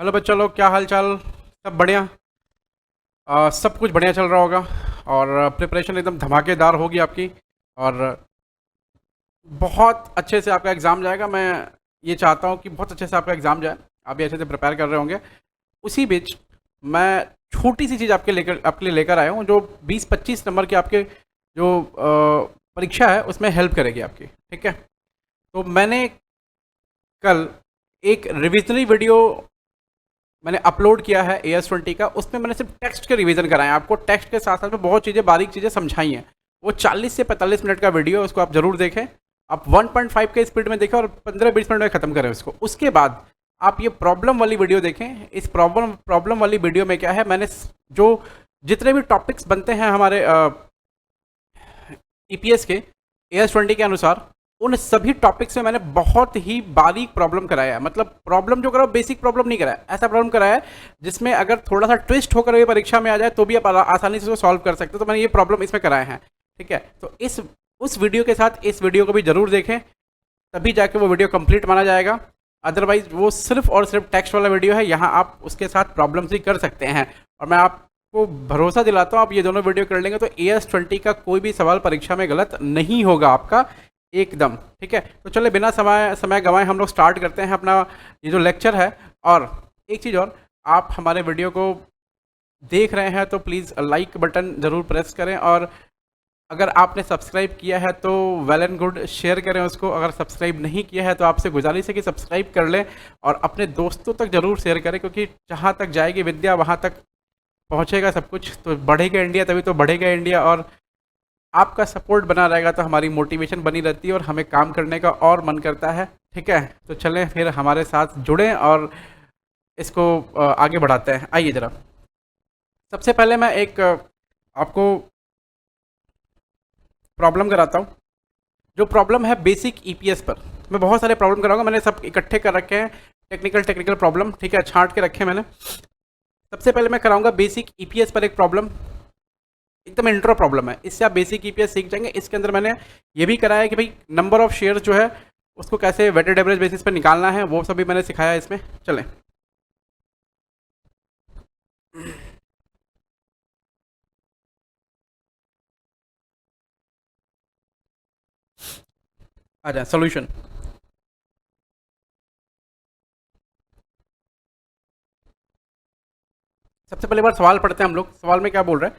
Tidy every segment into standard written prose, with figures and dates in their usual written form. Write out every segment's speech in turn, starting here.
Hello बच्चों लोग, क्या हाल चाल। सब बढ़िया। सब कुछ बढ़िया चल रहा होगा और प्रिपरेशन एकदम धमाकेदार होगी आपकी। और बहुत अच्छे से आपका एग्ज़ाम जाएगा। मैं ये चाहता हूँ कि बहुत अच्छे से आपका एग्ज़ाम जाए। आप भी अच्छे से प्रिपेयर कर रहे होंगे। उसी बीच मैं छोटी सी चीज़ आपके लिए लेकर आया हूँ, जो 20-25 नंबर की आपके जो परीक्षा है उसमें हेल्प करेगी आपकी। ठीक है। तो मैंने कल एक रिविजनरी वीडियो मैंने अपलोड किया है AS20 का। उसमें मैंने सिर्फ टेक्स्ट के रिवीजन कराए हैं आपको। टेक्स्ट के साथ साथ में बहुत चीज़ें, बारीक चीज़ें समझाई हैं। वो 40 से 45 मिनट का वीडियो है, उसको आप ज़रूर देखें। आप 1.5 के स्पीड में देखें और 15-20 मिनट में ख़त्म करें उसको। उसके बाद आप ये प्रॉब्लम वाली वीडियो देखें। इस प्रॉब्लम वाली वीडियो में क्या है, मैंने जो जितने भी टॉपिक्स बनते हैं हमारे EPS के AS20 के अनुसार, उन सभी टॉपिक्स में मैंने बहुत ही बारीक प्रॉब्लम कराया है। मतलब प्रॉब्लम जो करा बेसिक प्रॉब्लम नहीं कराया, ऐसा प्रॉब्लम कराया है जिसमें अगर थोड़ा सा ट्विस्ट होकर ये परीक्षा में आ जाए तो भी आप आसानी से उसको सॉल्व कर सकते हो। तो मैंने ये प्रॉब्लम इसमें कराए हैं। ठीक है। तो इस उस वीडियो के साथ इस वीडियो को भी जरूर देखें, तभी जाके वो वीडियो कंप्लीट माना जाएगा। अदरवाइज वो सिर्फ और सिर्फ टेक्स्ट वाला वीडियो है। यहाँ आप उसके साथ प्रॉब्लम्स भी कर सकते हैं। और मैं आपको भरोसा दिलाता हूँ, आप ये दोनों वीडियो कर लेंगे तो AS20 का कोई भी सवाल परीक्षा में गलत नहीं होगा आपका, एकदम। ठीक है। तो चले बिना समय समय गंवाए हम लोग स्टार्ट करते हैं अपना ये जो लेक्चर है। और एक चीज़ और, आप हमारे वीडियो को देख रहे हैं तो प्लीज़ लाइक बटन ज़रूर प्रेस करें। और अगर आपने सब्सक्राइब किया है तो वेल एंड गुड, शेयर करें उसको। अगर सब्सक्राइब नहीं किया है तो आपसे गुजारिश है कि सब्सक्राइब कर लें और अपने दोस्तों तक ज़रूर शेयर करें, क्योंकि जहाँ तक जाएगी विद्या वहाँ तक पहुँचेगा सब कुछ। तो बढ़ेगा इंडिया, तभी तो बढ़ेगा इंडिया। और आपका सपोर्ट बना रहेगा तो हमारी मोटिवेशन बनी रहती है और हमें काम करने का और मन करता है। ठीक है। तो चलें फिर हमारे साथ जुड़ें और इसको आगे बढ़ाते हैं। आइए ज़रा, सबसे पहले मैं एक आपको प्रॉब्लम कराता हूँ। जो प्रॉब्लम है बेसिक EPS पर। मैं बहुत सारे प्रॉब्लम कराऊंगा, मैंने सब इकट्ठे कर रखे हैं। टेक्निकल प्रॉब्लम, ठीक है, छांट के रखे हैं मैंने। सबसे पहले मैं कराऊंगा बेसिक EPS पर एक प्रॉब्लम। एकदम इंट्रो प्रॉब्लम है, इससे आप बेसिक EPS सीख जाएंगे। इसके अंदर मैंने ये भी कराया है कि भाई नंबर ऑफ शेयर जो है उसको कैसे वेटेड एवरेज बेसिस पर निकालना है, वो सब भी मैंने सिखाया है इसमें। चलें, आ जाए सोल्यूशन। सबसे पहले बार सवाल पढ़ते हैं हम लोग। सवाल में क्या बोल रहा है,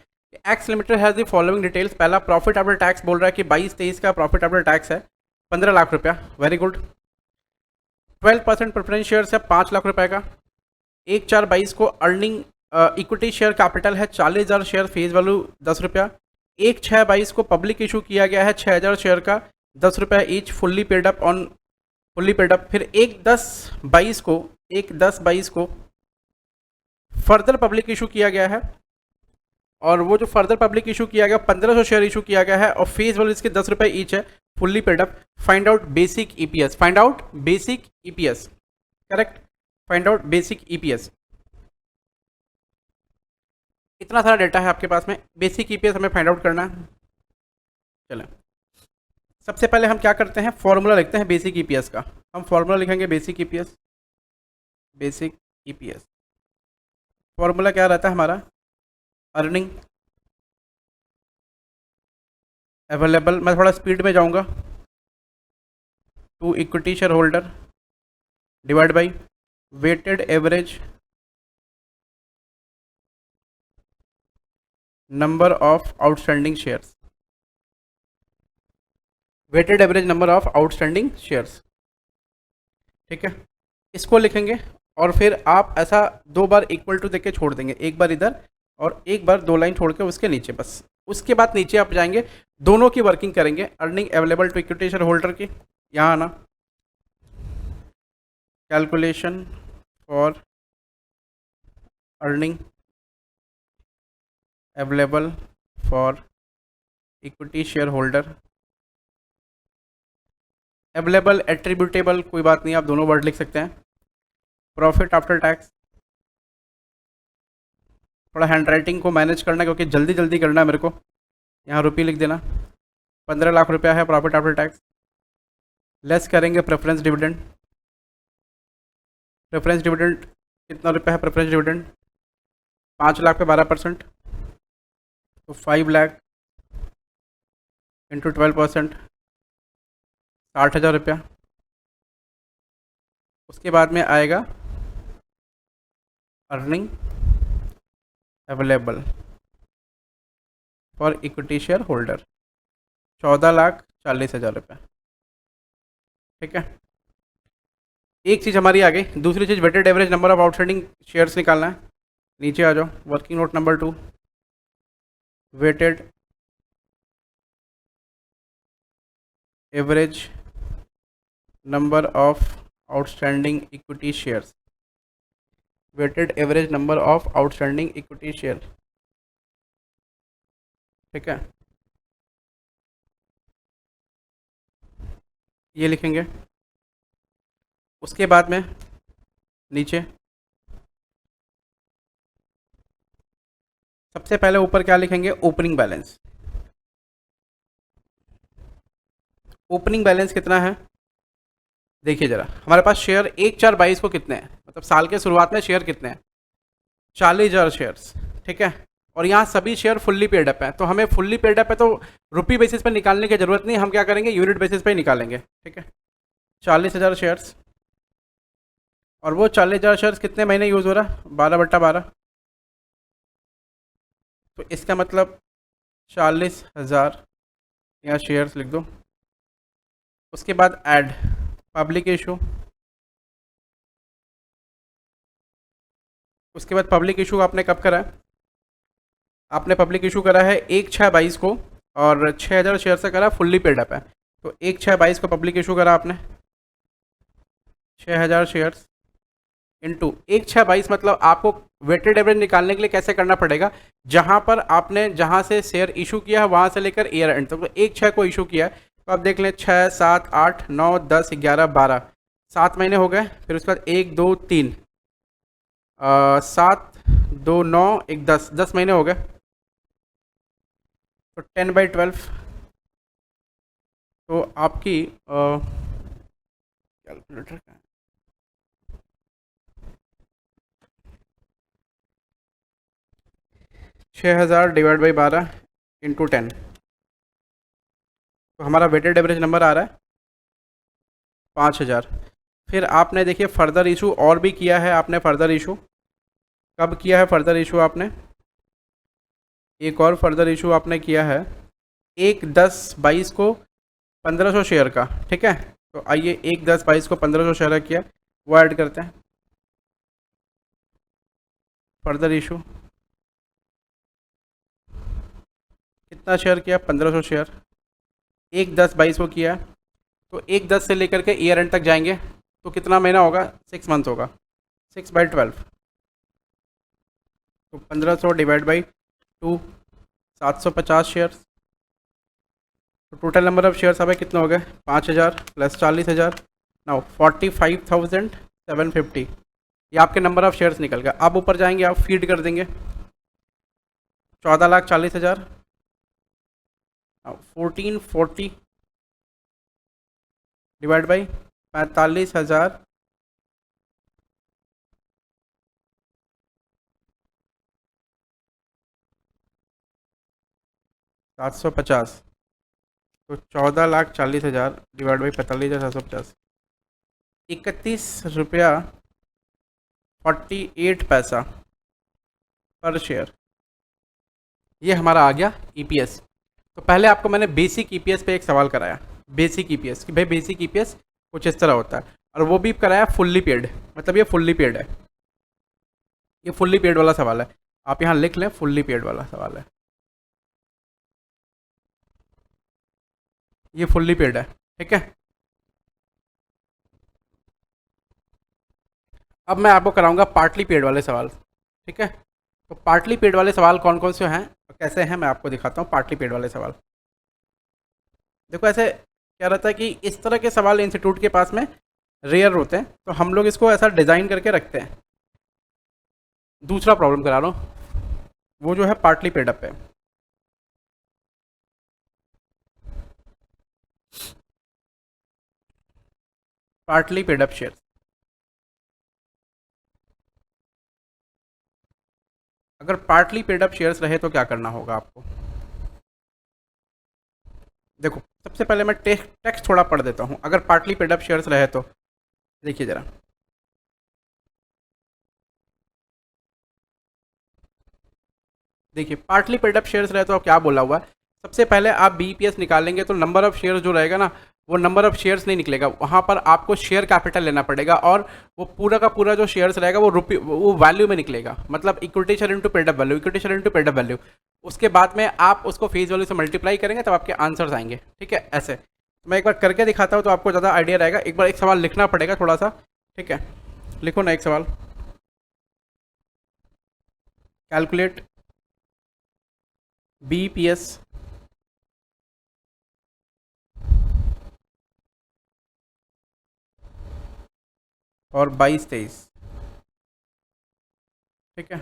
x limited has the following details. पहला प्रॉफिट आफ्टर टैक्स बोल रहा है कि 22-23 का प्रॉफिट आफ्टर टैक्स है 15 लाख रुपया। Very good. 12% प्रेफरेंस शेयर है 5 लाख रुपए का। 1/4/22 को अर्निंग इक्विटी शेयर कैपिटल है 40,000 शेयर, फेज वैल्यू 10 रुपया। 1/6/22 को पब्लिक इशू किया गया है 6,000 शेयर का, 10 रुपया each, fully paid up on fully paid up. फिर 1/10/22 को फर्दर पब्लिक इशू किया गया है, और वो जो फर्दर पब्लिक इशू किया गया 1500 शेयर इशू किया गया है और फेज वैल्यू इसके 10 रुपये ईच है, fully paid up. Find out basic EPS। Find out basic EPS, correct. Find out basic EPS। इतना सारा डेटा है आपके पास में, बेसिक EPS हमें फाइंड आउट करना है। चलें, सबसे पहले हम क्या करते हैं, फॉर्मूला लिखते हैं बेसिक EPS का। हम फॉर्मूला लिखेंगे basic EPS। Basic EPS formula क्या रहता है हमारा, अर्निंग अवेलेबल। मैं थोड़ा स्पीड में जाऊंगा। To equity share holder divide by weighted average number of outstanding shares. Weighted average number of outstanding shares, ठीक है। इसको लिखेंगे और फिर आप ऐसा 2 बार इक्वल टू देके छोड़ देंगे, एक बार इधर और एक बार 2 लाइन छोड़ के उसके नीचे, बस। उसके बाद नीचे आप जाएंगे, दोनों की वर्किंग करेंगे। Earning available to equity share holder की, यहाँ आना, calculation for earning available for equity share holder. Available attributable कोई बात नहीं, आप दोनों वर्ड लिख सकते हैं। प्रॉफिट आफ्टर टैक्स, थोड़ा हैंड राइटिंग को मैनेज करना क्योंकि जल्दी जल्दी करना है मेरे को। यहाँ रुपये लिख देना, 15 लाख रुपया है प्रॉफिट आफ्टर टैक्स। लेस करेंगे प्रेफरेंस डिविडेंड। प्रेफरेंस डिविडेंड कितना रुपया है प्रेफरेंस डिविडेंड? 5 लाख पे 12%, तो 5 लाख इंटू 12%, 60,000 रुपया। उसके बाद में आएगा earning available for equity share holder, 14,40,000 रुपये। ठीक है, एक चीज़ हमारी आ गई। दूसरी चीज़ weighted average number of outstanding shares निकालना है। नीचे आ जाओ, working note number 2, weighted average number of outstanding equity shares, weighted average number of outstanding equity share. ठीक है, ये लिखेंगे। उसके बाद में नीचे सबसे पहले ऊपर क्या लिखेंगे? Opening balance. ओपनिंग बैलेंस कितना है? देखिए जरा, हमारे पास शेयर 1/4/22 को कितने हैं, मतलब साल के शुरुआत में शेयर कितने हैं? 40,000 शेयर्स। ठीक है, और यहाँ सभी शेयर फुल्ली पेड अप है, तो हमें फुल्ली पेड अप है तो रुपी बेसिस पर निकालने की जरूरत नहीं, हम क्या करेंगे? यूनिट बेसिस पर ही निकालेंगे। ठीक है, 40,000 शेयर्स, और वो 40,000 शेयर्स कितने महीने यूज़ हो रहा? 12/12। तो इसका मतलब 40,000 यहाँ शेयर्स लिख दो। उसके बाद ऐड पब्लिक इशू। उसके बाद पब्लिक इशू आपने कब करा है? आपने पब्लिक इशू करा है 1/6/22 को, और 6,000 शेयर से करा, फुल्ली पेड अप है। तो 1/6/22 को पब्लिक इशू करा आपने, 6,000 शेयर्स इंटू 1/6/22, मतलब आपको वेटेड एवरेज निकालने के लिए कैसे करना पड़ेगा? जहां पर आपने जहां से शेयर इशू किया है वहां से लेकर ईयर एंड तक, तो 1/6 को इशू किया है, तो आप देख लें 6, 7, 8, 9, 10, 11, 12, 7 महीने हो गए। फिर उसके बाद 1, 2, 3, 7, 2, 9, 1, 10 महीने हो गए। तो 10/12, तो आपकी कैलकुलेटर का 6,000 डिवाइड बाई 12 इंटू 10, तो हमारा वेटेड एवरेज नंबर आ रहा है 5,000। फिर आपने देखिए फर्दर इशू और भी किया है आपने। फर्दर इशू कब किया है? फर्दर इशू आपने एक और फर्दर इशू आपने किया है 1/10/22 को 1,500 शेयर का। ठीक है, तो आइए 1/10/22 को 1,500 शेयर का किया, वो ऐड करते हैं। फर्दर इशू कितना शेयर किया? 1,500 शेयर। 1/10/22 को किया, तो 1/10 से लेकर के ईयर एंड तक जाएंगे, तो कितना महीना होगा? 6 मंथ होगा। 6/12, तो 1,500 डिवाइड बाई 2, 750 शेयर्स। तो टोटल नंबर ऑफ शेयर्स हमें कितने हो गए? 5,000 प्लस 40,000, नाउ 45,750। ये आपके नंबर ऑफ शेयर्स निकल गया। अब ऊपर जाएंगे, आप फीड कर देंगे 14,40,000, 1440 डिवाइड बाई 45,000, 750, तो 14,40,000 डिवाइड बाई 45,750, 31 रुपया 48 पैसा पर शेयर। ये हमारा आ गया ईपीएस। तो पहले आपको मैंने बेसिक ईपीएस पे एक सवाल कराया, बेसिक ईपीएस कि भाई बेसिक ईपीएस कुछ इस तरह होता है, और वो भी कराया फुल्ली पेड, मतलब ये फुल्ली पेड है। ये फुल्ली पेड वाला सवाल है, आप यहाँ लिख लें, फुल्ली पेड वाला सवाल है, ये फुल्ली पेड है। ठीक है, अब मैं आपको कराऊंगा पार्टली पेड वाले सवाल। ठीक है, तो पार्टली पेड वाले सवाल कौन कौन से हैं और कैसे हैं, मैं आपको दिखाता हूँ पार्टली पेड वाले सवाल। देखो ऐसे क्या रहता है कि इस तरह के सवाल इंस्टीट्यूट के पास में रेयर होते हैं, तो हम लोग इसको ऐसा डिज़ाइन करके रखते हैं। दूसरा प्रॉब्लम करा रहा हूँ, वो जो है पार्टली पेड अप है। पार्टली पेड अप शेयर, अगर पार्टली पेड अप शेयर्स रहे तो क्या करना होगा आपको? देखो, सबसे पहले मैं टेक्स्ट थोड़ा पढ़ देता हूँ। अगर पार्टली पेड अप शेयर्स रहे तो देखिए ज़रा, देखिए पार्टली पेड अप शेयर्स रहे तो क्या बोला हुआ है। सबसे पहले आप बीईपीएस निकालेंगे तो नंबर ऑफ शेयर्स जो रहेगा ना, वो नंबर ऑफ शेयर्स नहीं निकलेगा, वहाँ पर आपको शेयर कैपिटल लेना पड़ेगा और वो पूरा का पूरा जो शेयर्स रहेगा वो वैल्यू में निकलेगा, मतलब equity share into paid up value, equity share into paid up value. उसके बाद में आप उसको फेस वैल्यू से मल्टीप्लाई करेंगे तब आपके आंसर्स आएंगे। ठीक है, ऐसे मैं एक बार करके दिखाता हूँ तो आपको ज़्यादा आइडिया रहेगा। एक बार एक सवाल लिखना पड़ेगा थोड़ा सा। ठीक है, लिखो ना एक सवाल। कैलकुलेट बीईपीएस और 22-23। ठीक है,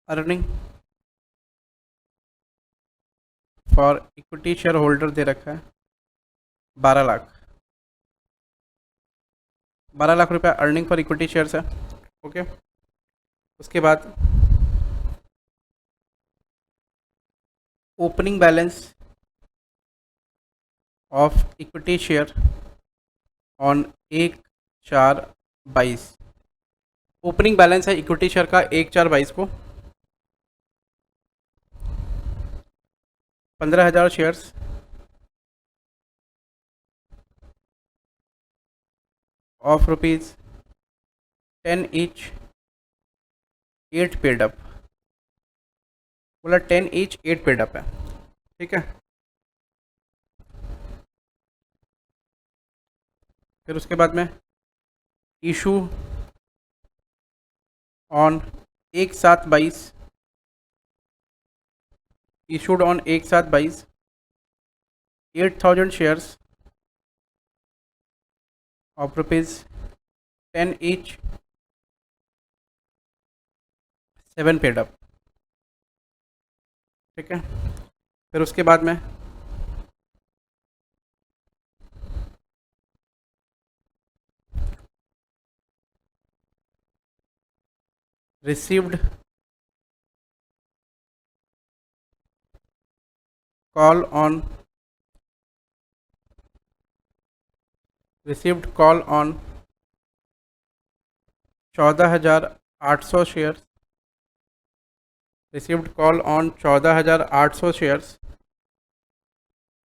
earning for equity share holder दे रखा है 12 लाख, 12 लाख रुपया अर्निंग फॉर इक्विटी शेयर्स है। ओके, उसके बाद opening balance of equity share on 1/4/22। Opening balance है इक्विटी शेयर का 1/4/22 को 15,000 shares of ₹10 each, 8 paid up, बोला 10 ईच 8 पेड अप है। ठीक है, फिर उसके बाद में issue on 1/7/22, issued on 1/7/22 8,000 shares of ₹10 each, 7 paid up। ठीक है, फिर उसके बाद में received call on 14,800 shares, received call on 14,800 shares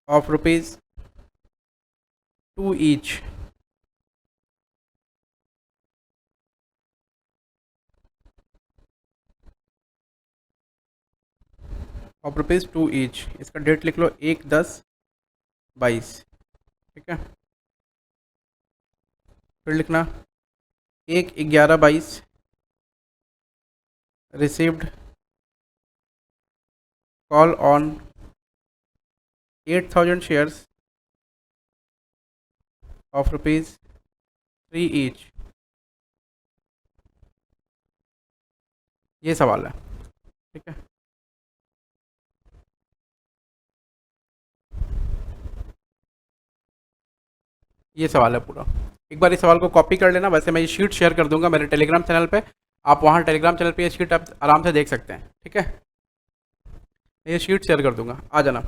of ₹2 each, of ₹2 each. इसका डेट लिख लो 1/10/22। ठीक है, फिर लिखना 1/11/22 received call on 8,000 shares of ₹3 each. ये सवाल है। ठीक है, ये सवाल है पूरा। एक बार इस सवाल को कॉपी कर लेना। वैसे मैं ये शीट शेयर कर दूंगा मेरे टेलीग्राम चैनल पे, आप वहाँ टेलीग्राम चैनल पे ये शीट आप आराम से देख सकते हैं। ठीक है, ये शीट शेयर कर दूंगा, आ जाना।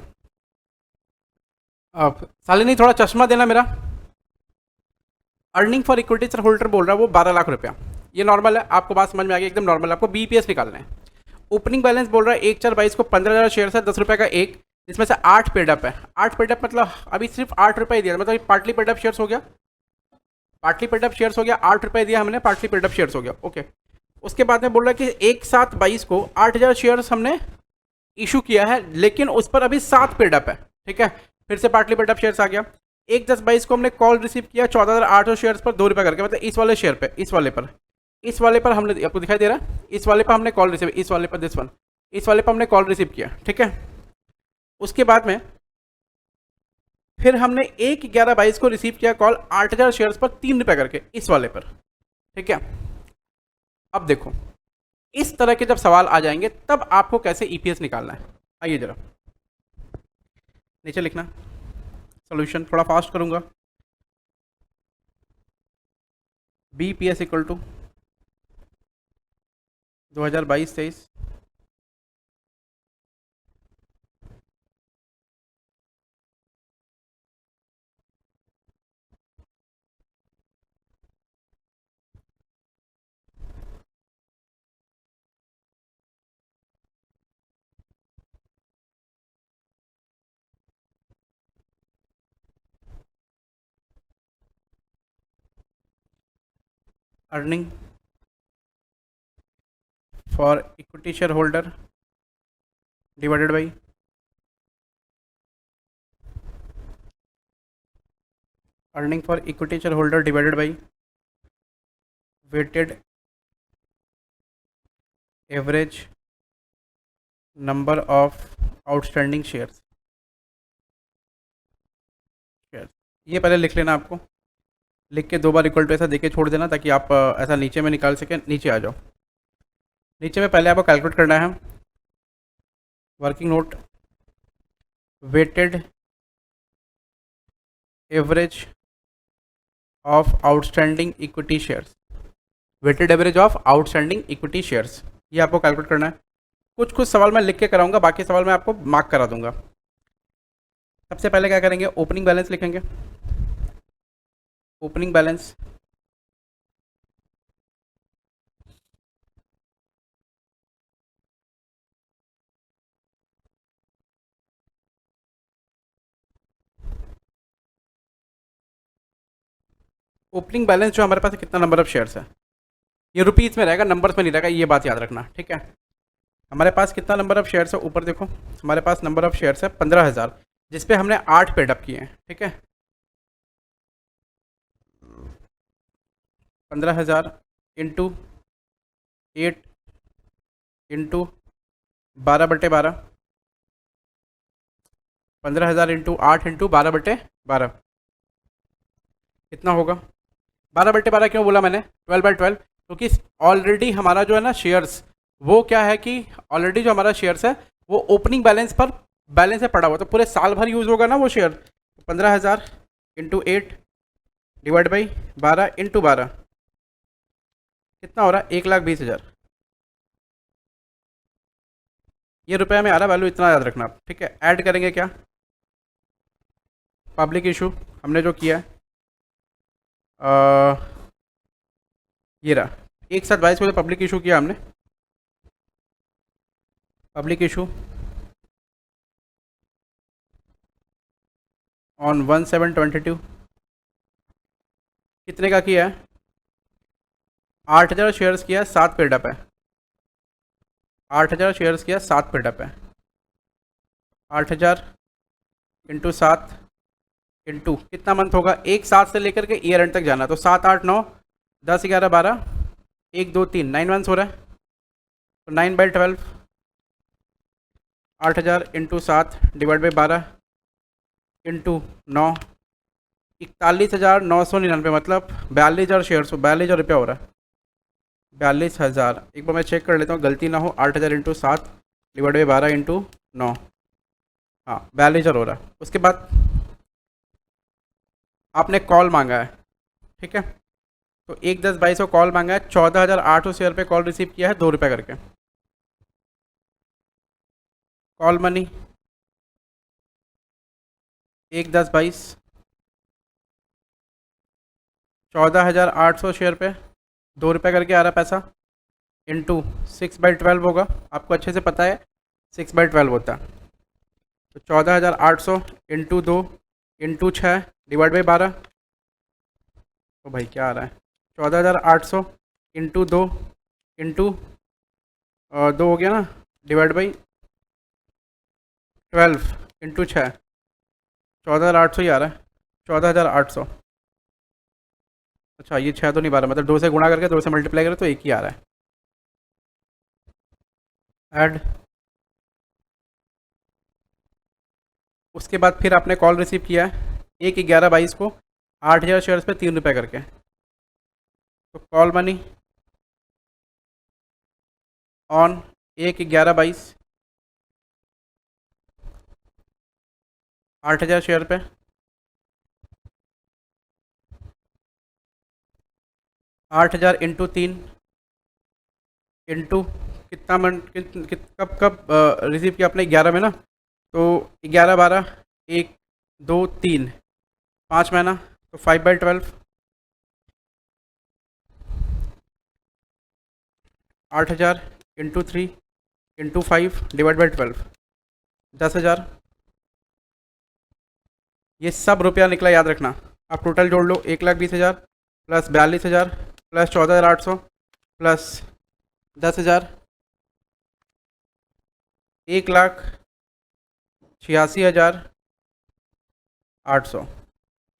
अब सालिनी थोड़ा चश्मा देना मेरा। Earning for equity share holder बोल रहा है वो 12 लाख रुपया, ये नॉर्मल है, आपको बात समझ में आ गई, एकदम नॉर्मल है। आपको बीपीएस निकालना है। ओपनिंग बैलेंस बोल रहा है 1/4/22 को 15,000 शेयर है, 10 रुपये का एक, जिसमें से 8 पेडअप है। 8 पेडअप मतलब अभी सिर्फ 8 रुपये दिया, मतलब पार्टली पेडअप शेयर्स हो गया, पार्टली पेडअप शेयर्स हो गया, 8 रुपये दिया हमने, पार्टली पेडअप शेयर्स हो गया। ओके, उसके बाद में बोल रहा है कि 1/7/22 को 8,000 शेयर्स हमने इशू किया है, लेकिन उस पर अभी 7 पेडअप है। ठीक है, फिर से पार्टली पेडअप शेयर्स आ गया। 1/10/22 को हमने कॉल रिसीव किया 14,800 शेयर्स पर 2 रुपये करके, मतलब इस वाले शेयर पे, इस वाले पर हमने, आपको दिखाई दे रहा है, इस वाले पर हमने कॉल रिसीव, इस वाले पर दिस वन, इस वाले पर हमने कॉल रिसीव किया। ठीक है, उसके बाद में फिर हमने 1/11/22 को रिसीव किया कॉल 8,000 शेयर्स पर 3 रुपये करके, इस वाले पर। ठीक है, अब देखो इस तरह के जब सवाल आ जाएंगे तब आपको कैसे ईपीएस निकालना है। आइए जरा नीचे लिखना, सॉल्यूशन थोड़ा फास्ट करूंगा। BPS equal to 2022-23 earning for equity share holder divided by earning for equity share holder divided by weighted average number of outstanding shares. ये पहले लिख लेना, आपको लिख के 2 बार इक्वल टू ऐसा देके छोड़ देना, ताकि आप ऐसा नीचे में निकाल सकें। नीचे आ जाओ, नीचे में पहले आपको कैलकुलेट करना है working note weighted average of outstanding equity shares, weighted average of outstanding equity shares, ये आपको कैलकुलेट करना है। कुछ कुछ सवाल मैं लिख के कराऊंगा, बाकी सवाल मैं आपको मार्क करा दूंगा। सबसे पहले क्या करेंगे, ओपनिंग बैलेंस लिखेंगे। ओपनिंग बैलेंस ओपनिंग बैलेंस जो हमारे पास है, कितना नंबर ऑफ शेयर्स है, ये रुपीज़ में रहेगा, नंबर्स में नहीं रहेगा, ये बात याद रखना, ठीक है। हमारे पास कितना नंबर ऑफ शेयर्स है, ऊपर देखो हमारे पास नंबर ऑफ शेयर्स है 15,000, जिसपे हमने 8 पेड अप किए हैं, ठीक है। 15,000 इंटू 8 इंटू 12/12, 15,000 इंटू 8 इंटू 12/12 कितना होगा। 12/12 क्यों बोला मैंने, 12/12, क्योंकि ऑलरेडी हमारा जो है ना शेयर्स, वो क्या है कि ऑलरेडी जो हमारा शेयर्स है वो ओपनिंग बैलेंस पर बैलेंस है पड़ा हुआ, तो पूरे साल भर यूज़ होगा ना वो share. 15,000 into 8 divide by 12 into 12 कितना हो रहा है, 1,20,000। ये रुपये में आ रहा, वैल्यू इतना याद रखना आप, ठीक है। ऐड करेंगे क्या, पब्लिक इशू हमने जो किया है, ये रहा, एक साथ 22 को पब्लिक इशू किया हमने। पब्लिक इशू ऑन 1/7/22 कितने का किया है, 8,000 शेयर्स किया, 7 पेड अप है। 8,000 शेयर्स किया, 7 पेड अप है। 8,000 इंटू 7 इंटू कितना मंथ होगा, एक साथ से लेकर के ईयर एंड तक जाना, तो 7, 8, 9, 10, 11, 12, 1, 2, 3, 9 मंथ्स हो रहा है, तो 9/12, 8,000 इंटू 7 डिवाइड बाई 12 इंटू 9, 41,999, मतलब 42,000 शेयर्स, 42,000 रुपया हो रहा है। 42,000, एक बार मैं चेक कर लेता हूँ गलती ना हो, 8,000 इंटू 7 डिवाइड बाई 12 इंटू 9, हाँ 42,000 हो रहा है। उसके बाद आपने कॉल मांगा है, ठीक है, तो 1/10/22 को कॉल मांगा है, 14,800 शेयर पे कॉल रिसीव किया है, 2 रुपये करके। कॉल मनी 1/10/22 14,800 शेयर पे 2 रुपये करके आ रहा पैसा, इंटू 6/12 होगा, आपको अच्छे से पता है 6/12 होता है, तो 14,800 इंटू 2 इंटू 6 डिवाइड बाई 12, तो भाई क्या आ रहा है, 14,800 इंटू 2 इंटू 2 हो गया ना, डिवाइड बाई 12 इंटू 6, 14,800 ही आ रहा है, 14,800। अच्छा ये 6 तो नहीं पा रहा, मतलब 2 से गुणा करके 2 से मल्टीप्लाई करें तो 1 ही आ रहा है। ऐड, उसके बाद फिर आपने कॉल रिसीव किया है 1/11/22 को 8,000 शेयर्स पे 3 रुपये करके, तो कॉल मनी ऑन 1/11/22 8,000 शेयर पे 8,000 इंटू 3 इंटू कितना मन कब कब रिसीव किया आपने 11 में ना, तो 11 12 1 2 3 5 महीना, तो 5/12 8,000 इंटू 3 इंटू 5 डिवाइड बाई 12 10,000। ये सब रुपया निकला, याद रखना। आप टोटल जोड़ लो, 1,20,000 प्लस 42,000 प्लस 14,800 प्लस 10,000, 1,86,800,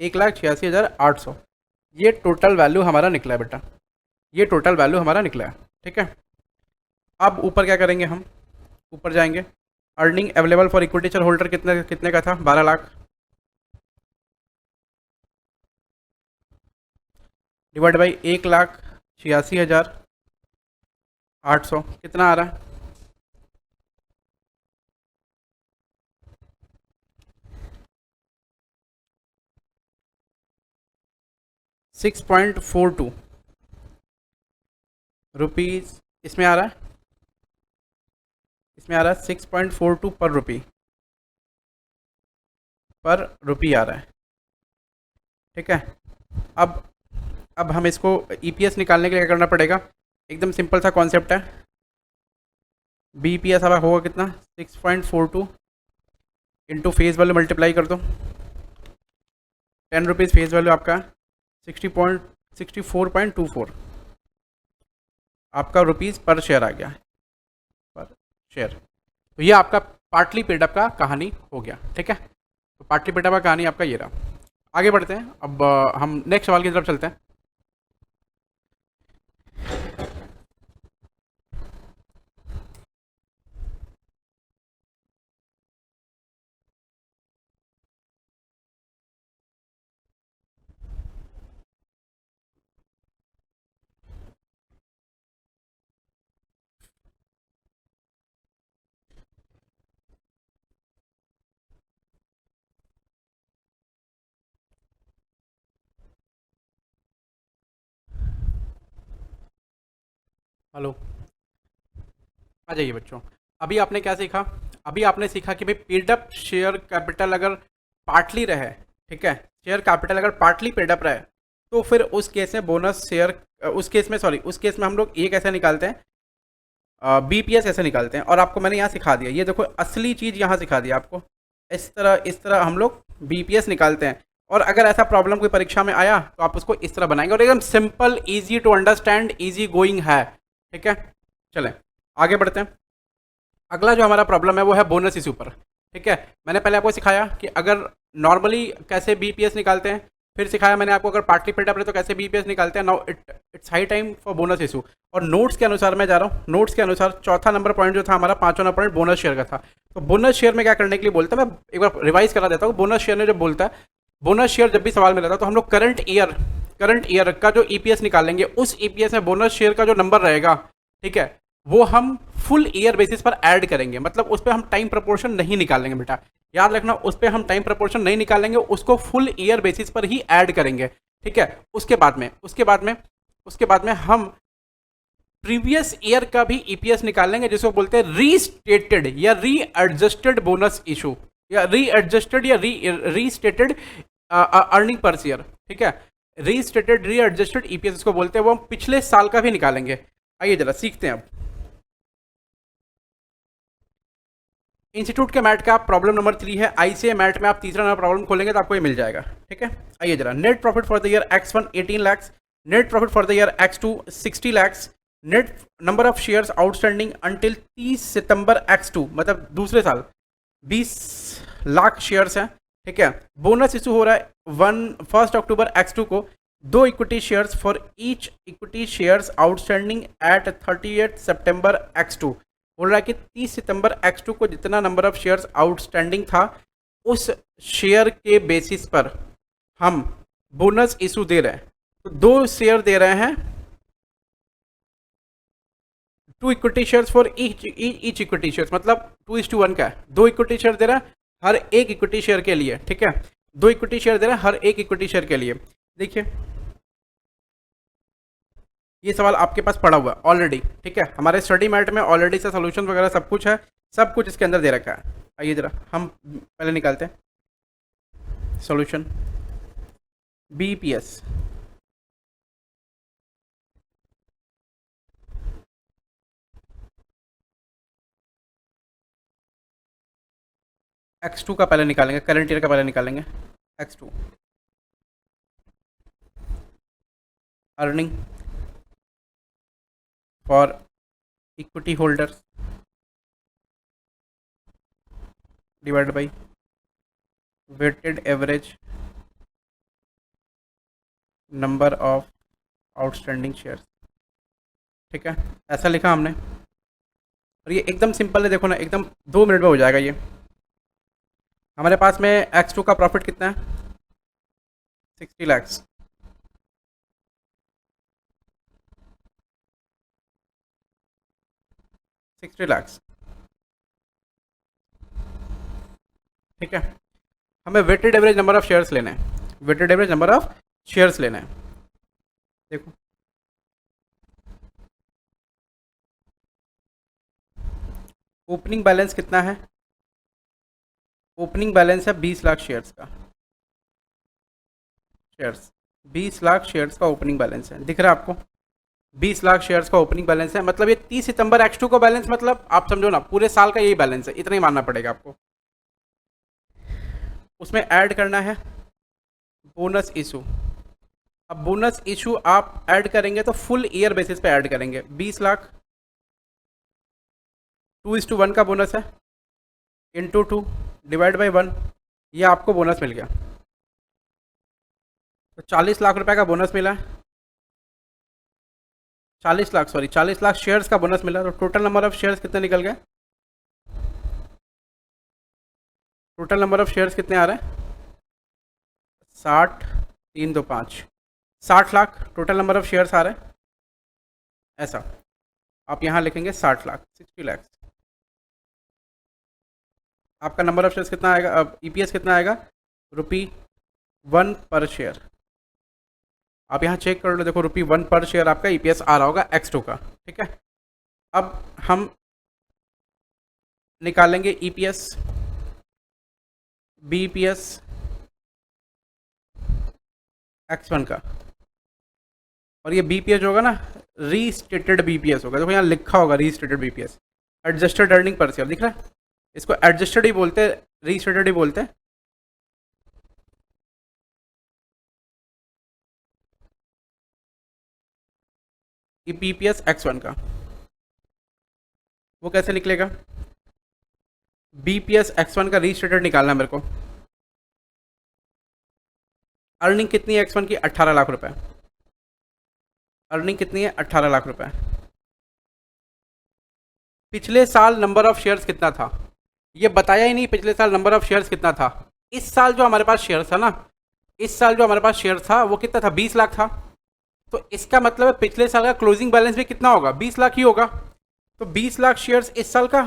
1,86,800। ये टोटल वैल्यू हमारा निकला है बेटा, ये टोटल वैल्यू हमारा निकला है। ठीक है, अब ऊपर क्या करेंगे, हम ऊपर जाएंगे। Earning available for equity share holder कितने कितने का था, 12 लाख डिवाइड बाई 1,86,800 कितना आ रहा है, 6.42 रुपीज़ इसमें आ रहा है, इसमें आ रहा है 6.42 पर रुपी आ रहा है। ठीक है, अब हम इसको ईपीएस निकालने के लिए क्या करना पड़ेगा, एकदम सिंपल सा कॉन्सेप्ट है। बीपीएस अब होगा कितना, 6.42 इंटू फेस वैल्यू मल्टीप्लाई कर दो, 10 रुपीज़ फेस वैल्यू आपका 64.24 आपका रुपीज़ पर शेयर आ गया, पर शेयर। तो ये आपका पार्टली पेड अप का कहानी हो गया। ठीक है, तो पार्टली पेड अप का कहानी आपका ये रहा। आगे बढ़ते हैं, अब हम नेक्स्ट सवाल की तरफ चलते हैं। हेलो, आ जाइए बच्चों। अभी आपने क्या सीखा, अभी आपने सीखा कि भाई पेड अप शेयर कैपिटल अगर पार्टली रहे, ठीक है, शेयर कैपिटल अगर पार्टली पेड अप रहे, तो फिर उस केस में बोनस शेयर, उस केस में उस केस में हम लोग ये कैसे निकालते हैं, बीपीएस ऐसे निकालते हैं। और आपको मैंने यहाँ सिखा दिया, ये देखो असली चीज़ यहाँ सिखा दिया आपको। इस तरह हम लोग बीपीएस निकालते हैं। और अगर ऐसा प्रॉब्लम कोई परीक्षा में आया तो आप उसको इस तरह बनाएंगे, और एकदम simple, easy to understand, easy going है। ठीक है, चलें आगे बढ़ते हैं। अगला जो हमारा प्रॉब्लम है वो है बोनस इशू पर। ठीक है, मैंने पहले आपको सिखाया कि अगर नॉर्मली कैसे बीपीएस निकालते हैं, फिर सिखाया मैंने आपको अगर पार्टली पेड अप रहे तो कैसे बीपीएस निकालते हैं। Now it's high time for bonus issue. और नोट्स के अनुसार मैं जा रहा हूँ, नोट्स के अनुसार चौथा नंबर पॉइंट जो था हमारा, 5वां नंबर पॉइंट बोनस शेयर का था। तो बोनस शेयर में क्या करने के लिए बोलता है, मैं एक बार रिवाइज करा देता हूँ। बोनस शेयर में जब बोलता है, बोनस शेयर जब भी सवाल में रहता है तो हम लोग करंट ईयर का जो ईपीएस निकालेंगे, उस ईपीएस में बोनस शेयर का जो नंबर रहेगा, ठीक है, वो हम फुल ईयर बेसिस पर ऐड करेंगे। मतलब उस पर हम टाइम प्रपोर्शन नहीं निकालेंगे बेटा, याद रखना, उस पर हम टाइम प्रपोर्शन नहीं निकालेंगे, उसको फुल ईयर बेसिस पर ही ऐड करेंगे। ठीक है, उसके बाद में हम प्रीवियस ईयर का भी ईपीएस निकालेंगे, जिसको बोलते हैं रीस्टेटेड या रीएडजस्टेड बोनस इशू, या रीएडजस्टेड या रीस्टेटेड अर्निंग पर शेयर। ठीक है, रीस्टेटेड रीएडजस्टेड ईपीएस इसको बोलते हैं, वो हम पिछले साल का भी निकालेंगे। आइए जरा सीखते हैं। अब इंस्टीट्यूट के मैट का प्रॉब्लम नंबर 3 है। आईसीए मैट में आप तीसरा नंबर प्रॉब्लम खोलेंगे तो आपको ये मिल जाएगा। ठीक है, आइए जरा। Net profit for the year X1 18 lakh, net profit for the year X2 60 lakh, net number of shares outstanding until 30 September X2, मतलब दूसरे साल 20 लाख शेयर्स हैं। ठीक है, बोनस इशू हो रहा है 1 अक्टूबर X2 को, 2 equity shares for each equity shares outstanding at 30 September X2। बोल रहा है कि 30 सितंबर X2 को जितना नंबर ऑफ शेयर्स आउटस्टैंडिंग था, उस शेयर के बेसिस पर हम बोनस इशू दे रहे हैं। तो 2 शेयर दे रहे हैं, 2 equity shares for each equity shares, मतलब 2:1 का है। 2 इक्विटी शेयर दे रहा है हर एक इक्विटी शेयर के लिए। ठीक है, 2 इक्विटी शेयर दे रहा है हर एक इक्विटी शेयर के लिए। देखिए ये सवाल आपके पास पड़ा हुआ है ऑलरेडी, ठीक है, हमारे स्टडी मैट में ऑलरेडी से सोल्यूशन वगैरह सब कुछ है, सब कुछ इसके अंदर दे रखा है। आइए जरा हम पहले निकालते हैं सॉल्यूशन। बीपीएस X2 का पहले निकालेंगे, करंट ईयर का पहले निकालेंगे। X2 earning for equity holders divide by weighted average number of outstanding shares, ठीक है, ऐसा लिखा हमने। और ये एकदम सिंपल है, देखो ना, एकदम 2 मिनट में हो जाएगा ये। हमारे पास में X2 का प्रॉफिट कितना है? 60 लैक्स। ठीक है, हमें weighted average number of shares लेने हैं, weighted average number of shares लेने हैं। देखो ओपनिंग बैलेंस कितना है? ओपनिंग बैलेंस है 20 लाख शेयर्स का, शेयर्स 20 लाख शेयर्स का ओपनिंग बैलेंस है, दिख रहा है आपको? 20 लाख शेयर्स का ओपनिंग बैलेंस है, मतलब ये 30 सितंबर X2 का बैलेंस, मतलब आप समझो ना पूरे साल का यही बैलेंस है, इतना ही मानना पड़ेगा आपको। उसमें ऐड करना है बोनस इशू। अब बोनस इशू आप ऐड करेंगे तो फुल ईयर बेसिस पे ऐड करेंगे। 20 लाख 2:1 का बोनस है, इंटू 2 डिवाइड बाई 1, ये आपको बोनस मिल गया। तो 40 लाख रुपए का बोनस मिला, 40 लाख, सॉरी 40 लाख शेयर्स का बोनस मिला। तो टोटल नंबर ऑफ शेयर्स कितने निकल गए? टोटल नंबर ऑफ शेयर्स कितने आ रहे हैं? 60, 3 2 5, 60 lakh total number of shares आ रहे हैं। ऐसा आप यहाँ लिखेंगे 60 लाख, 60 लैक्स। आपका नंबर ऑफ शेयर्स कितना आएगा? अब ईपीएस कितना आएगा? ₹1 पर शेयर। आप यहाँ चेक कर लो, देखो ₹1 पर शेयर आपका ईपीएस आ रहा होगा X2 का, ठीक है। अब हम निकालेंगे ईपीएस, बीईपीएस X1 का, और ये बीपीएस होगा ना, रीस्टेटेड बीपीएस होगा। देखो यहाँ लिखा होगा restated BPS, adjusted earning per share, दिख रहा है? इसको एडजस्टेड ही बोलते हैं, रीस्टेटेड ही बोलते हैं। ये बीपीएस X1 का, वो कैसे निकलेगा? बीपीएस X1 का रीस्टेटेड निकालना है मेरे को। अर्निंग कितनी है X1 की? 18 लाख रुपए। अर्निंग कितनी है? 18 लाख रुपए। पिछले साल नंबर ऑफ शेयर्स कितना था? ये बताया ही नहीं पिछले साल नंबर ऑफ शेयर्स कितना था। इस साल जो हमारे पास शेयर था ना, इस साल जो हमारे पास शेयर था वो कितना था? 20 लाख था। तो इसका मतलब है पिछले साल का क्लोजिंग बैलेंस भी कितना होगा? 20 लाख ही होगा। तो 20 लाख शेयर्स इस साल का,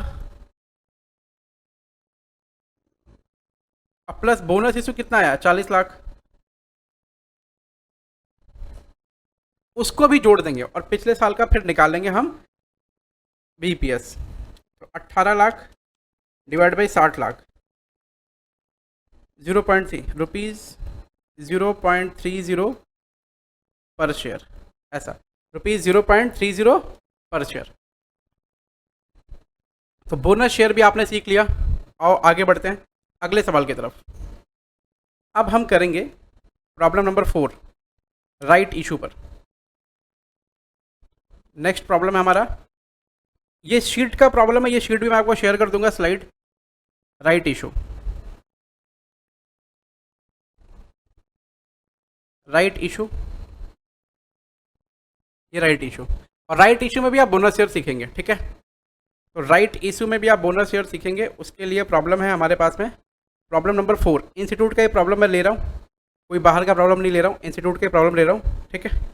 अब प्लस बोनस इशू कितना आया? 40 लाख, उसको भी जोड़ देंगे और पिछले साल का फिर निकालेंगे हम बीपीएस। तो 18 lakh divide by 60 lakh, 0.3 rupees 0.30 पर शेयर, ऐसा ₹0.30 पर शेयर। तो बोनस शेयर भी आपने सीख लिया। आओ आगे बढ़ते हैं अगले सवाल की तरफ। अब हम करेंगे प्रॉब्लम नंबर 4, राइट इशू पर। नेक्स्ट प्रॉब्लम है हमारा, ये शीट का प्रॉब्लम है, ये शीट भी मैं आपको शेयर कर दूंगा slide. Right issue, right issue, ये राइट इशू, और राइट इशू में भी आप बोनस शेयर सीखेंगे, ठीक है। तो राइट इशू में भी आप बोनस शेयर सीखेंगे, उसके लिए प्रॉब्लम है हमारे पास में प्रॉब्लम नंबर 4। इंस्टीट्यूट का ये प्रॉब्लम मैं ले रहा हूँ, कोई बाहर का प्रॉब्लम नहीं ले रहा हूँ, इंस्टीट्यूट का प्रॉब्लम ले रहा हूँ, ठीक है।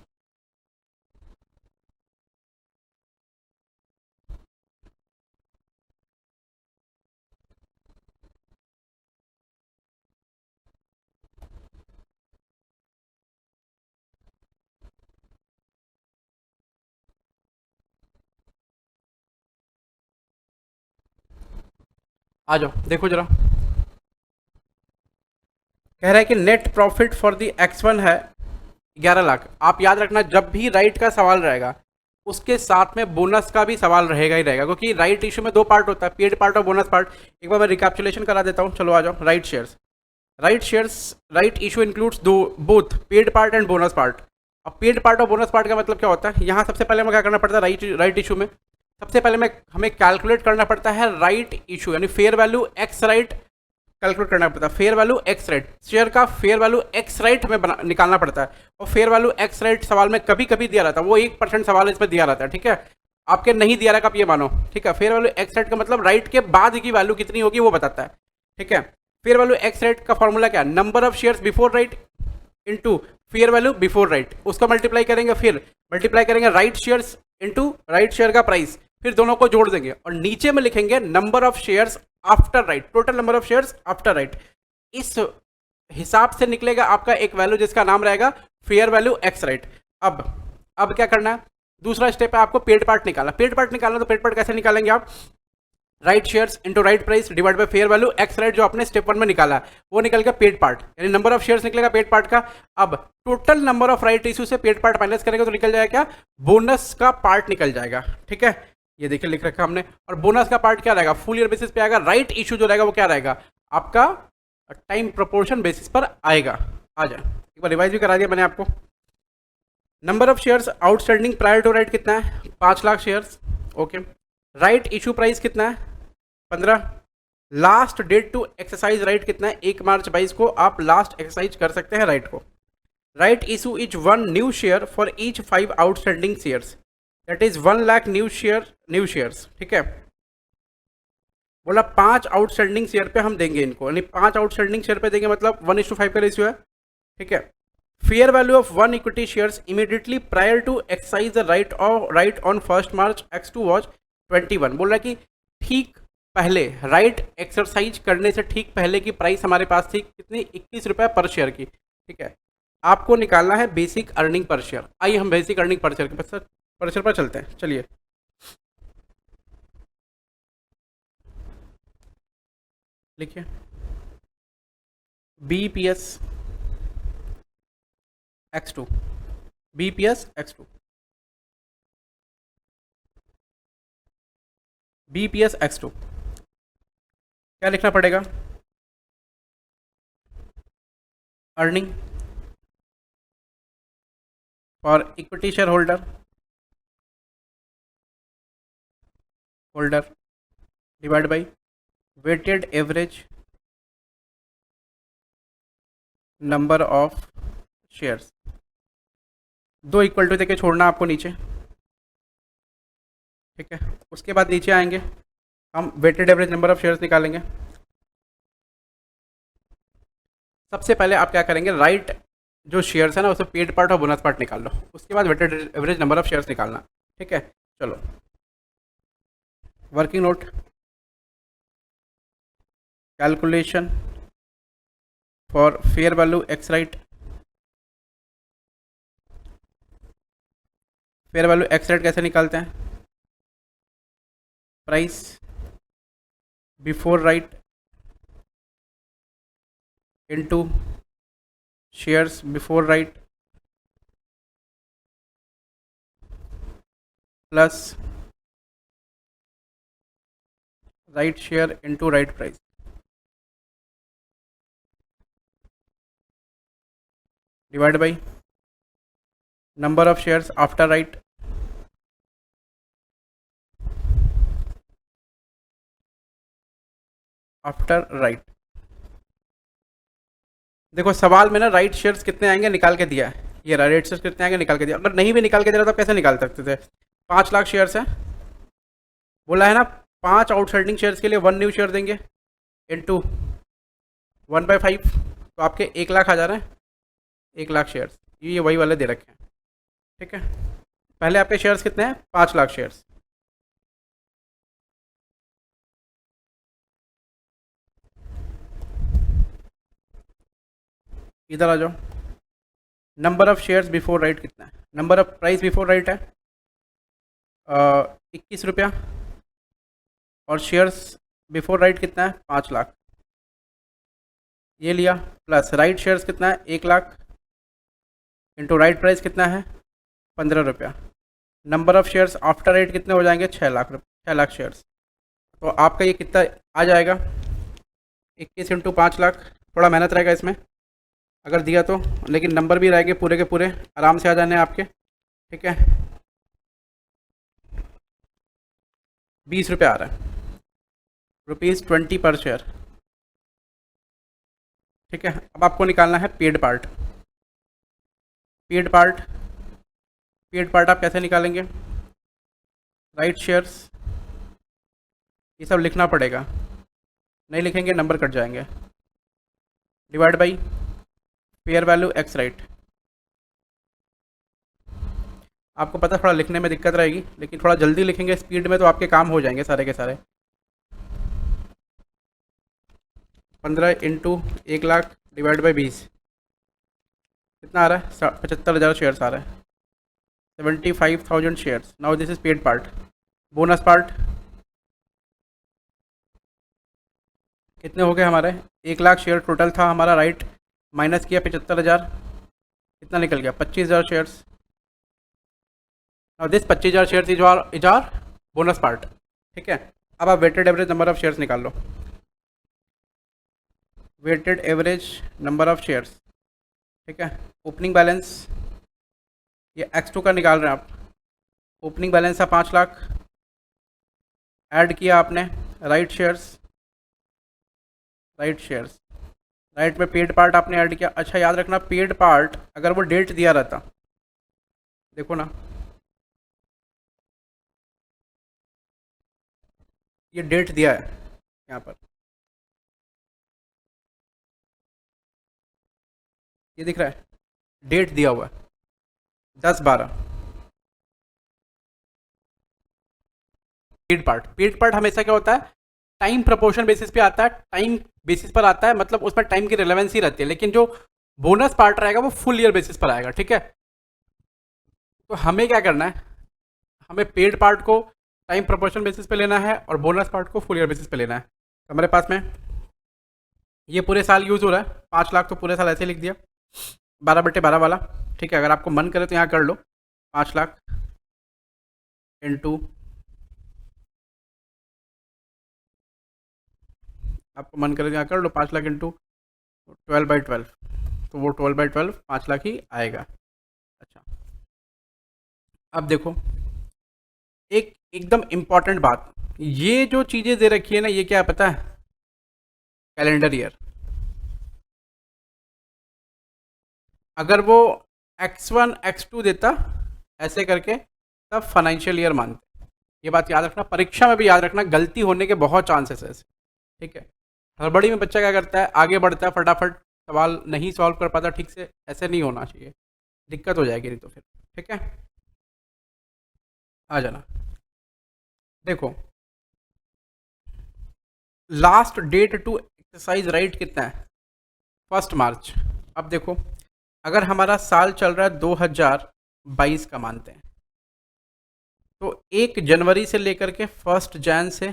आ जाओ देखो जरा, कह रहा है कि net profit for the X1 है 11 लाख। आप याद रखना जब भी राइट का सवाल रहेगा उसके साथ में बोनस का भी सवाल रहेगा ही रहेगा, क्योंकि राइट इशू में दो पार्ट होता है, पेड पार्ट और बोनस पार्ट। एक बार मैं रिकैप्चुलेशन करा देता हूँ, चलो आ जाओ। Right shares right issue includes दो both paid part and bonus part. अब पेड पार्ट और बोनस पार्ट का मतलब क्या होता है, यहाँ सबसे पहले हमें क्या करना पड़ता है राइट इशू में, सबसे पहले हमें कैलकुलेट करना पड़ता है राइट इशू यानी fair value ex right calculate करना पड़ता है। Fair value ex right, share का फेयर वैल्यू एक्स राइट हमें निकालना पड़ता है। और फेयर वैल्यू एक्स राइट सवाल में कभी कभी दिया रहता है, वो 1% सवाल इसमें दिया रहता है, ठीक है। आपके नहीं दिया रहेगा आप ये मानो, ठीक है। फेयर वैल्यू एक्स राइट का मतलब राइट के बाद की वैल्यू कितनी होगी वो बताता है, ठीक है। फेयर वैल्यू एक्स राइट का फॉर्मूला क्या है, number of shares before right into fair value before right, उसका मल्टीप्लाई करेंगे, फिर मल्टीप्लाई करेंगे right shares into right share का प्राइस, फिर दोनों को जोड़ देंगे और नीचे में लिखेंगे number of shares after right, total number of shares after right. इस हिसाब से निकलेगा आपका एक वैल्यू जिसका नाम रहेगा फेयर वैल्यू एक्स राइट। अब क्या करना है, दूसरा स्टेप है आपको पेड पार्ट निकालना। पेड पार्ट निकालना तो पेड पार्ट कैसे निकालेंगे आप, right shares into right price divide by fair value ex right जो आपने स्टेप 1 में निकाला है वो निकल पेड पार्ट, यानी नंबर ऑफ शेयर्स निकलेगा पेड पार्ट का। अब total number of right issue से पेड पार्ट माइनस करेंगे तो निकल जाएगा क्या, बोनस का पार्ट निकल जाएगा, ठीक है। ये देखिए लिख रखा हमने, और बोनस का पार्ट क्या रहेगा, फुल ईयर बेसिस पे आएगा। राइट इशू जो रहेगा वो क्या रहेगा आपका, टाइम प्रोपोर्शन बेसिस पर आएगा। आ जाए एक बार रिवाइज भी करा दिया मैंने आपको। Number of shares outstanding prior to right कितना है, 5 lakh shares, okay. Right issue price कितना है, 15। Last date to exercise right कितना है, 1 मार्च 22 को आप लास्ट एक्सरसाइज कर सकते हैं राइट को। Right issue is 1 new share for each 5 outstanding shares, that is 1 lakh new shares, ठीक है। बोला 5 आउटस्टैंडिंग शेयर पे हम देंगे इनको, यानी 5 आउटस्टैंडिंग शेयर पे देंगे मतलब 1:5 का रेशियो है, ठीक है। Fair value of 1 equity shares immediately prior to exercise the right on 1 March X2 was 21। बोल रहा है कि ठीक पहले राइट एक्सरसाइज करने से ठीक पहले की प्राइस हमारे पास थी कितनी, 21 रुपये पर शेयर की, ठीक है। आपको निकालना है बेसिक अर्निंग पर शेयर। आइए हम बेसिक अर्निंग पर शेयर पर चलते हैं, चलिए। लिखिए BPS X2, BPS X2, BPS X2 क्या लिखना पड़ेगा, earning for equity share holder divide by weighted average number of shares. 2 equal to देके छोड़ना आपको नीचे, ठीक है। उसके बाद नीचे आएंगे हम weighted average number of shares निकालेंगे। सबसे पहले आप क्या करेंगे, राइट जो शेयर्स है ना उसमें पेड पार्ट और बोनस पार्ट निकाल लो, उसके बाद weighted average number of shares निकालना, ठीक है। चलो working note, calculation for fair value ex right, fair value ex right कैसे निकालते हैं, price before right into shares before right plus right share into right price, divide by number of shares after right देखो सवाल में ना right shares कितने आएंगे निकाल के दिया है, ये राइट शेयर्स कितने आएंगे निकाल के दिया। अगर नहीं भी निकाल के दे रहा तो आप कैसे निकाल सकते थे, 5 लाख शेयर्स है बोला है ना, 5 आउटस्टैंडिंग शेयर्स के लिए 1 न्यू शेयर देंगे इनटू 1/5 तो आपके 1 लाख आ जा रहे हैं, 1 लाख शेयर्स, ये वही वाले दे रखे हैं, ठीक है। पहले आपके शेयर्स कितने हैं, 5 लाख शेयर्स, इधर आ जाओ। Number of shares before right कितना है, number of price before right है 21 रुपया और शेयर्स बिफोर राइट कितना है 5 लाख, ये लिया, प्लस राइट शेयर्स कितना है 1 लाख, इंटू राइट प्राइस कितना है 15 रुपया, number of shares after right कितने हो जाएंगे 6 लाख शेयर्स। तो आपका ये कितना आ जाएगा 21 इंटू 5 लाख, थोड़ा मेहनत रहेगा इसमें अगर दिया तो, लेकिन नंबर भी रहेंगे पूरे के पूरे, आराम से आ जाने आपके, ठीक है। 20 रुपये आ रहा है, ₹20 पर शेयर, ठीक है। अब आपको निकालना है paid part. Paid part, paid part आप कैसे निकालेंगे, राइट शेयर्स, ये सब लिखना पड़ेगा, नहीं लिखेंगे नंबर कट जाएंगे, divide by fair value ex right. आपको पता थोड़ा लिखने में दिक्कत रहेगी, लेकिन थोड़ा जल्दी लिखेंगे स्पीड में तो आपके काम हो जाएंगे सारे के सारे। 15 इंटू 1 लाख डिवाइड बाई 20 कितना आ रहा है 75,000 शेयर्स आ रहा है, 75,000 shares. Now this is paid part. Bonus part कितने हो गए हमारे, 1 लाख शेयर टोटल था हमारा, राइट, माइनस किया 75,000, कितना निकल गया 25,000 shares. Now this 25,000 shares is our bonus part, ठीक है। अब आप weighted average number of shares निकाल लो, weighted average number of shares, ठीक है। ओपनिंग बैलेंस ये x2 का निकाल रहे हैं आप, ओपनिंग बैलेंस था 5 लाख, ऐड किया आपने right shares, right shares, right में पेड पार्ट आपने ऐड किया। अच्छा याद रखना पेड पार्ट अगर वो डेट दिया रहता, देखो ना ये डेट दिया है यहाँ पर, ये दिख रहा है डेट दिया हुआ है 10/12। पेड पार्ट हमेशा क्या होता है टाइम प्रपोर्शन बेसिस पे आता है, टाइम बेसिस पर आता है, मतलब उसमें टाइम की रिलेवेंसी रहती है, लेकिन जो बोनस पार्ट रहेगा वो फुल ईयर बेसिस पर आएगा, ठीक है। तो हमें क्या करना है, हमें पेड पार्ट को टाइम प्रपोर्शन बेसिस पे लेना है और बोनस पार्ट को फुल ईयर बेसिस पे लेना है। तो हमारे पास में ये पूरे साल यूज़ हो रहा है 5 लाख, तो पूरे साल ऐसे लिख दिया 12/12 वाला, ठीक है। अगर आपको मन करे तो यहाँ कर लो 5 लाख इंटू, आपको मन करे तो यहाँ कर लो 5 लाख इंटू 12/12, तो वो 12/12 5 लाख ही आएगा। अच्छा अब देखो एक एकदम इम्पॉर्टेंट बात, ये जो चीज़ें दे रखी है ना, ये क्या पता है कैलेंडर ईयर। अगर वो x1 x2 देता ऐसे करके तब फाइनेंशियल ईयर मानते, ये बात याद रखना, परीक्षा में भी याद रखना, गलती होने के बहुत चांसेस है ऐसे, ठीक है। हड़बड़ी में बच्चा क्या करता है आगे बढ़ता है फटाफट, सवाल नहीं सॉल्व कर पाता ठीक से, ऐसे नहीं होना चाहिए, दिक्कत हो जाएगी नहीं तो फिर, ठीक है। आ जाना, देखो last date to exercise right कितना है 1 मार्च। अब देखो अगर हमारा साल चल रहा है 2022 का मानते हैं, तो 1 जनवरी से लेकर के 1 जैन से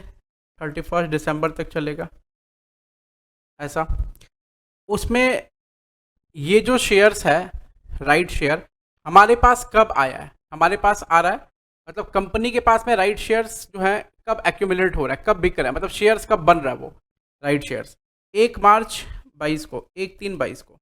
31 दिसंबर तक चलेगा ऐसा। उसमें ये जो शेयर्स है राइट शेयर हमारे पास कब आया है, हमारे पास आ रहा है, मतलब कंपनी के पास में राइट शेयर्स जो है कब एक्यूमुलेट हो रहा है, कब बिक रहा है, मतलब शेयर्स कब बन रहा है वो राइट शेयर्स 1 मार्च 22 को, 1/3/22 को,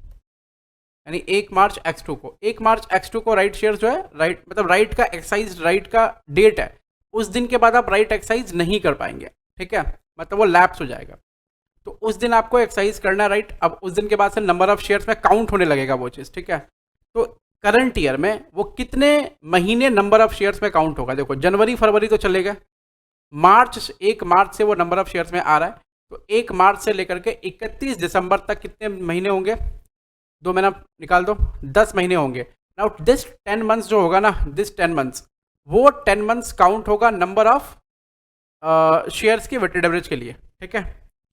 यानी 1 मार्च x2 को, 1 मार्च x2 को राइट शेयर्स जो है राइट, मतलब राइट का एक्साइज राइट का डेट है, उस दिन के बाद आप राइट एक्साइज नहीं कर पाएंगे, ठीक है, मतलब वो लैप्स हो जाएगा, तो उस दिन आपको एक्साइज करना है राइट। अब उस दिन के बाद से नंबर ऑफ शेयर्स में काउंट होने लगेगा वो चीज़, ठीक है। तो करंट ईयर में वो कितने महीने नंबर ऑफ शेयर्स में काउंट होगा, देखो जनवरी फरवरी तो चलेगा, मार्च 1 मार्च से वो नंबर ऑफ शेयर्स में आ रहा है, तो 1 मार्च से लेकर के 31 दिसंबर तक कितने महीने होंगे, 2 महीना निकाल दो, 10 महीने होंगे। नाउ दिस 10 मंथ्स जो होगा ना, दिस 10 मंथ्स, वो 10 मंथ्स काउंट होगा नंबर ऑफ शेयर्स की वेटेड एवरेज के लिए, ठीक है।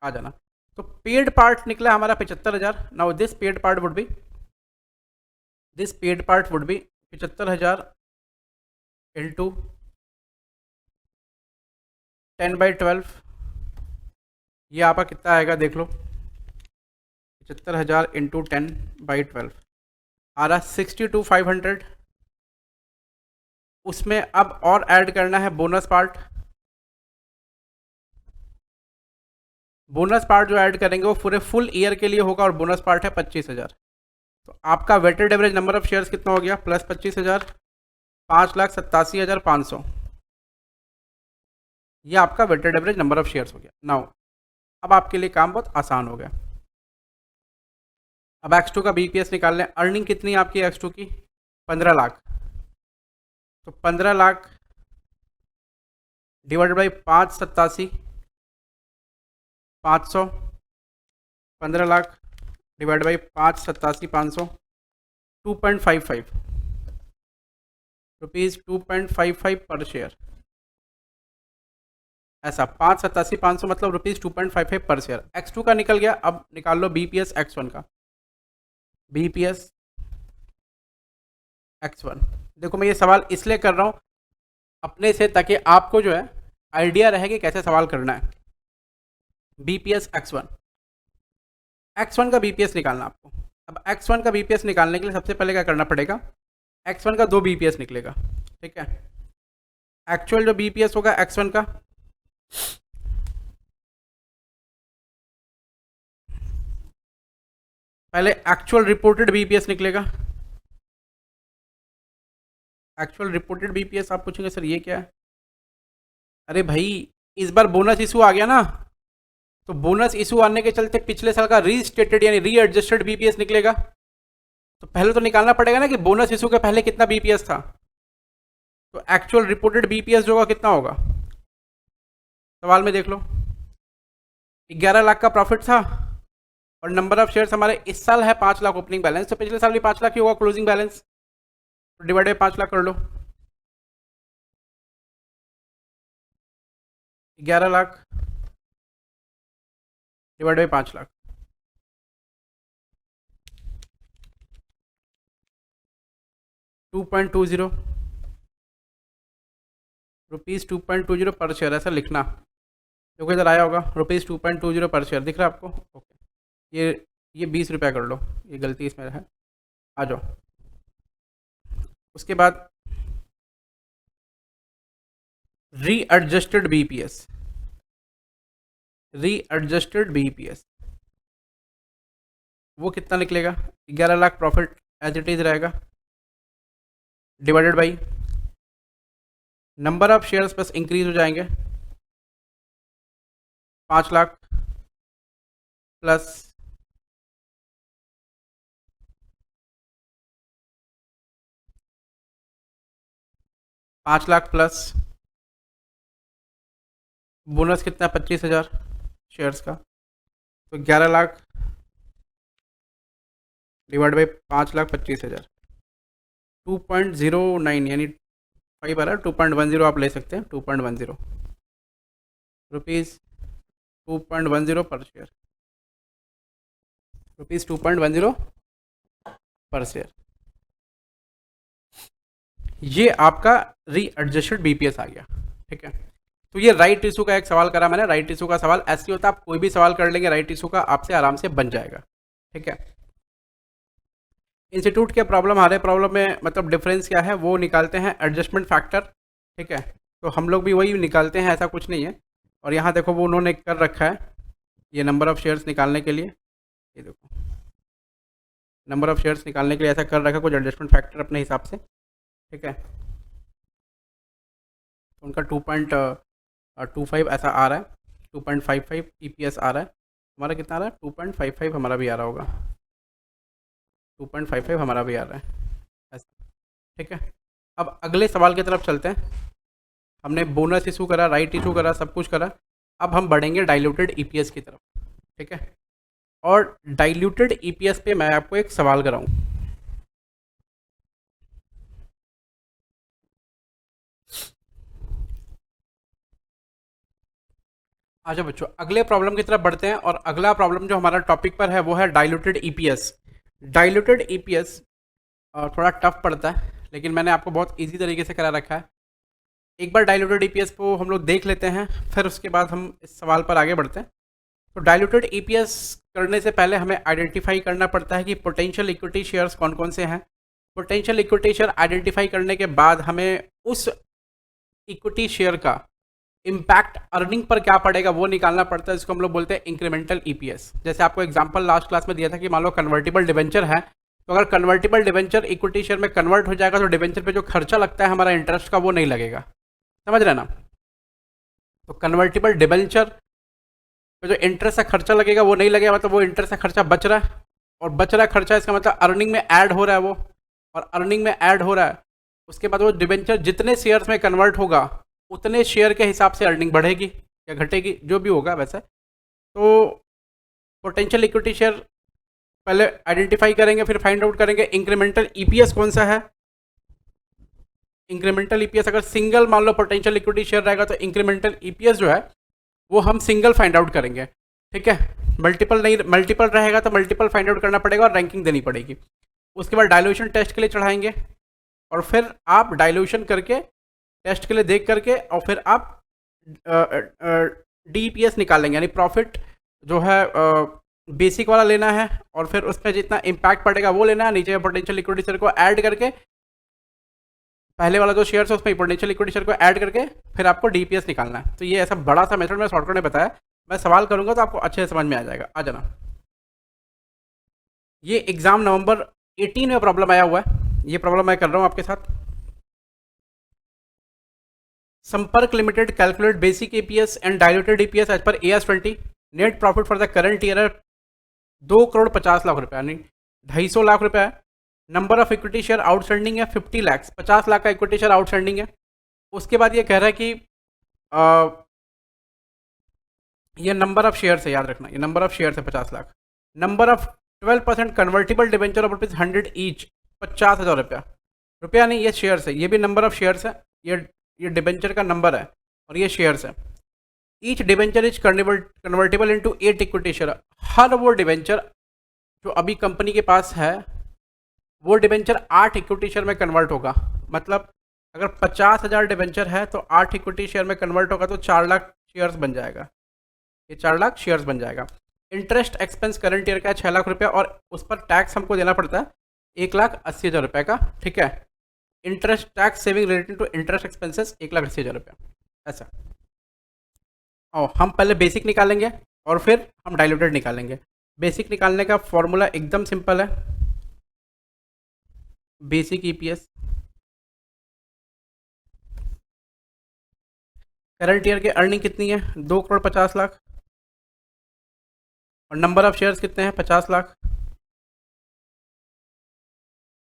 आ जाना, तो पेड पार्ट निकला हमारा 75,000। Now this paid part would be, this paid part would be 75,000 into 10/12 ये आपका कितना आएगा देख लो, 75,000 इंटू 10/12 आ रहा 62,500। उसमें अब और ऐड करना है बोनस पार्ट। बोनस पार्ट जो ऐड करेंगे वो पूरे फुल ईयर के लिए होगा और बोनस पार्ट है 25,000। तो आपका weighted average number of shares कितना हो गया, प्लस 25,000, 5,87,500। ये आपका weighted average number of shares हो गया। नाउ अब आपके लिए काम बहुत आसान हो गया। अब X2 का BPS निकाल लें। अर्निंग कितनी है आपकी X2 की, 15 लाख। तो 15 lakh divided by 5,87,500, 15 lakh divide by 5,87,500, 2.55 rupees, 2.55 पर शेयर। ऐसा 5,87,500 मतलब रुपीज़ 2.55 पर शेयर। X2 का निकल गया। अब निकाल लो BPS X1 का। BPS X1, देखो मैं ये सवाल इसलिए कर रहा हूँ अपने से, ताकि आपको जो है आइडिया रहे कि कैसे सवाल करना है। BPS X1, X1 का BPS निकालना आपको। अब X1 का BPS निकालने के लिए सबसे पहले क्या करना पड़ेगा, X1 का 2 BPS निकलेगा, ठीक है। एक्चुअल जो BPS होगा X1 का, पहले एक्चुअल रिपोर्टेड BPS निकलेगा। एक्चुअल रिपोर्टेड BPS आप पूछेंगे सर ये क्या है। अरे भाई इस बार बोनस इशू आ गया ना, तो बोनस इशू आने के चलते पिछले साल का रीस्टेटेड यानी रीएडजस्टेड BPS निकलेगा। तो पहले तो निकालना पड़ेगा ना कि बोनस इशू के पहले कितना BPS था। तो एक्चुअल रिपोर्टेड BPS जो होगा कितना होगा, सवाल में देख लो। 11 लाख का प्रॉफिट था और नंबर ऑफ शेयर्स हमारे इस साल है 5 लाख ओपनिंग बैलेंस, तो पिछले साल भी 5 लाख ही होगा क्लोजिंग बैलेंस। तो डिवाइड बाई 5 लाख कर लो, 11 lakh divide by 5 lakh, $2.20 rupees 2.20 पर शेयर, ऐसा लिखना। देखो इधर आया होगा रुपीज़ 2.20 पर शेयर, दिख रहा है आपको। ओके, ये 20 रुपया कर लो, ये गलती इसमें है। आ जाओ, उसके बाद रीएडजस्टेड BPS, रीएडजस्टेड BPS वो कितना निकलेगा, 11 lakh profit as it is रहेगा, divided by number of shares बस इंक्रीज हो जाएंगे, 5 lakh plus 5 lakh plus bonus कितना, 25,000 शेयर्स का। तो 11 लाख डिवाइड बाई 5,25,000, 2.09 यानी 5 आ रहा है, 2.10 आप ले सकते हैं, 2.10 रुपीज़ 2.10 पर शेयर, रुपीज़ 2.10 पर शेयर। ये आपका रीएडजस्टेड BPS आ गया, ठीक है। तो ये राइट इशू का एक सवाल करा मैंने। राइट इशू का सवाल ऐसे होता है, आप कोई भी सवाल कर लेंगे राइट इशू का, आपसे आराम से बन जाएगा, ठीक है। इंस्टीट्यूट के प्रॉब्लम, हमारे प्रॉब्लम में मतलब डिफरेंस क्या है वो निकालते हैं, एडजस्टमेंट फैक्टर, ठीक है। तो हम लोग भी वही निकालते हैं, ऐसा कुछ नहीं है। और यहाँ देखो वो उन्होंने कर रखा है ये नंबर ऑफ़ शेयर्स निकालने के लिए, ये देखो नंबर ऑफ़ शेयर्स निकालने के लिए ऐसा कर रखा है कुछ एडजस्टमेंट फैक्टर अपने हिसाब से, ठीक है। उनका 2.25 ऐसा आ रहा है, 2.55 EPS आ रहा है। हमारा कितना आ रहा है, 2.55 हमारा भी आ रहा होगा, 2.55 हमारा भी आ रहा है ऐसा, ठीक है। अब अगले सवाल की तरफ चलते हैं। हमने बोनस इशू करा, राइट इशू करा, सब कुछ करा। अब हम बढ़ेंगे डाइल्यूटेड EPS की तरफ, ठीक है। और डाइल्यूटेड EPS पे मैं आपको एक सवाल कराऊँ। अच्छा बच्चों, अगले प्रॉब्लम की तरफ बढ़ते हैं। और अगला प्रॉब्लम जो हमारा टॉपिक पर है वो है डाइल्यूटेड EPS। डाइल्यूटेड EPS थोड़ा टफ पड़ता है, लेकिन मैंने आपको बहुत इजी तरीके से करा रखा है। एक बार डाइल्यूटेड EPS को हम लोग देख लेते हैं, फिर उसके बाद हम इस सवाल पर आगे बढ़ते हैं। तो डाइल्यूटेड ईपीएस करने से पहले हमें आइडेंटिफाई करना पड़ता है कि पोटेंशियल इक्विटी शेयर्स कौन कौन से हैं। पोटेंशियल इक्विटी शेयर आइडेंटिफाई करने के बाद हमें उस इक्विटी शेयर का इम्पैक्ट अर्निंग पर क्या पड़ेगा वो निकालना पड़ता है, जिसको हम लोग बोलते हैं इंक्रीमेंटल ईपीएस। जैसे आपको एग्जांपल लास्ट क्लास में दिया था कि मान लो कन्वर्टिबल डिवेंचर है, तो अगर कन्वर्टिबल डिवेंचर इक्विटी शेयर में कन्वर्ट हो जाएगा तो डिवेंचर पे जो खर्चा लगता है हमारा इंटरेस्ट का वो नहीं लगेगा, समझ रहे ना। तो कन्वर्टिबल डिवेंचर पे जो इंटरेस्ट का खर्चा लगेगा वो नहीं लगेगा, मतलब वो इंटरेस्ट का खर्चा बच रहा है, और बच रहा खर्चा इसका मतलब अर्निंग में ऐड हो रहा है वो, और अर्निंग में ऐड हो रहा है। उसके बाद वो डिवेंचर जितने शेयर्स में कन्वर्ट होगा उतने शेयर के हिसाब से अर्निंग बढ़ेगी या घटेगी, जो भी होगा वैसे। तो पोटेंशियल इक्विटी शेयर पहले आइडेंटिफाई करेंगे, फिर फाइंड आउट करेंगे इंक्रीमेंटल ईपीएस कौन सा है। इंक्रीमेंटल ईपीएस अगर सिंगल मान लो पोटेंशियल इक्विटी शेयर रहेगा तो इंक्रीमेंटल ईपीएस जो है वो हम सिंगल फाइंड आउट करेंगे, ठीक है। मल्टीपल नहीं, मल्टीपल रहेगा तो मल्टीपल फाइंड आउट करना पड़ेगा और रैंकिंग देनी पड़ेगी। उसके बाद डाइल्यूशन टेस्ट के लिए चढ़ाएंगे, और फिर आप डाइल्यूशन करके टेस्ट के लिए देख करके और फिर आप डीपीएस निकालेंगे, यानी प्रॉफिट जो है बेसिक वाला लेना है, और फिर उस पर जितना इम्पैक्ट पड़ेगा वो लेना है। नीचे पोटेंशियल इक्विटी शेयर को ऐड करके, पहले वाला जो शेयर है उसमें पोटेंशियल इक्विटी शेयर को ऐड करके फिर आपको डीपीएस निकालना है। तो ये ऐसा बड़ा सा मेथड मैं शॉर्टकट में बताया, मैं सवाल करूंगा तो आपको अच्छे से समझ में आ जाएगा। आ जाना, ये एग्जाम नवंबर 18 में प्रॉब्लम आया हुआ है, ये प्रॉब्लम मैं कर रहा हूँ आपके साथ। Sampark Limited calculate basic EPS and diluted EPS as per AS20। Net profit for the current year 2,50,00,000 रुपये, यानी 250 लाख रुपये है। Number of equity share outstanding है 50 लाख, 50 लाख का इक्विटी शेयर आउटस्टैंडिंग है। उसके बाद ये कह रहा है कि ये नंबर ऑफ शेयर है, याद रखना ये नंबर ऑफ शेयर है 50 lakh. Number of 12% convertible debenture of ₹100 each, 50,000 रुपया नहीं, ये शेयर्स है, ये भी नंबर ऑफ शेयर्स है, ये डिवेंचर का नंबर है और ये शेयर्स है। Each debenture is convertible into 8 equity share. हर वो डिवेंचर जो अभी कंपनी के पास है वो डिवेंचर 8 इक्विटी शेयर में कन्वर्ट होगा। मतलब अगर 50,000 डिवेंचर है तो 8 इक्विटी शेयर में कन्वर्ट होगा तो 4 लाख शेयर्स बन जाएगा, ये 4 लाख शेयर्स बन जाएगा। इंटरेस्ट एक्सपेंस करंट ईयर का है 6 लाख रुपया, और उस पर टैक्स हमको देना पड़ता है 1,80,000 रुपये का, ठीक है। Interest tax saving related to interest expenses 1,80,000 रुपया, ऐसा। और हम पहले बेसिक निकालेंगे और फिर हम डाइल्यूटेड निकालेंगे। बेसिक निकालने का फॉर्मूला एकदम सिंपल है, बेसिक ईपीएस करंट ईयर की अर्निंग कितनी है 2,50,00,000, और नंबर ऑफ शेयर्स कितने हैं 50 लाख,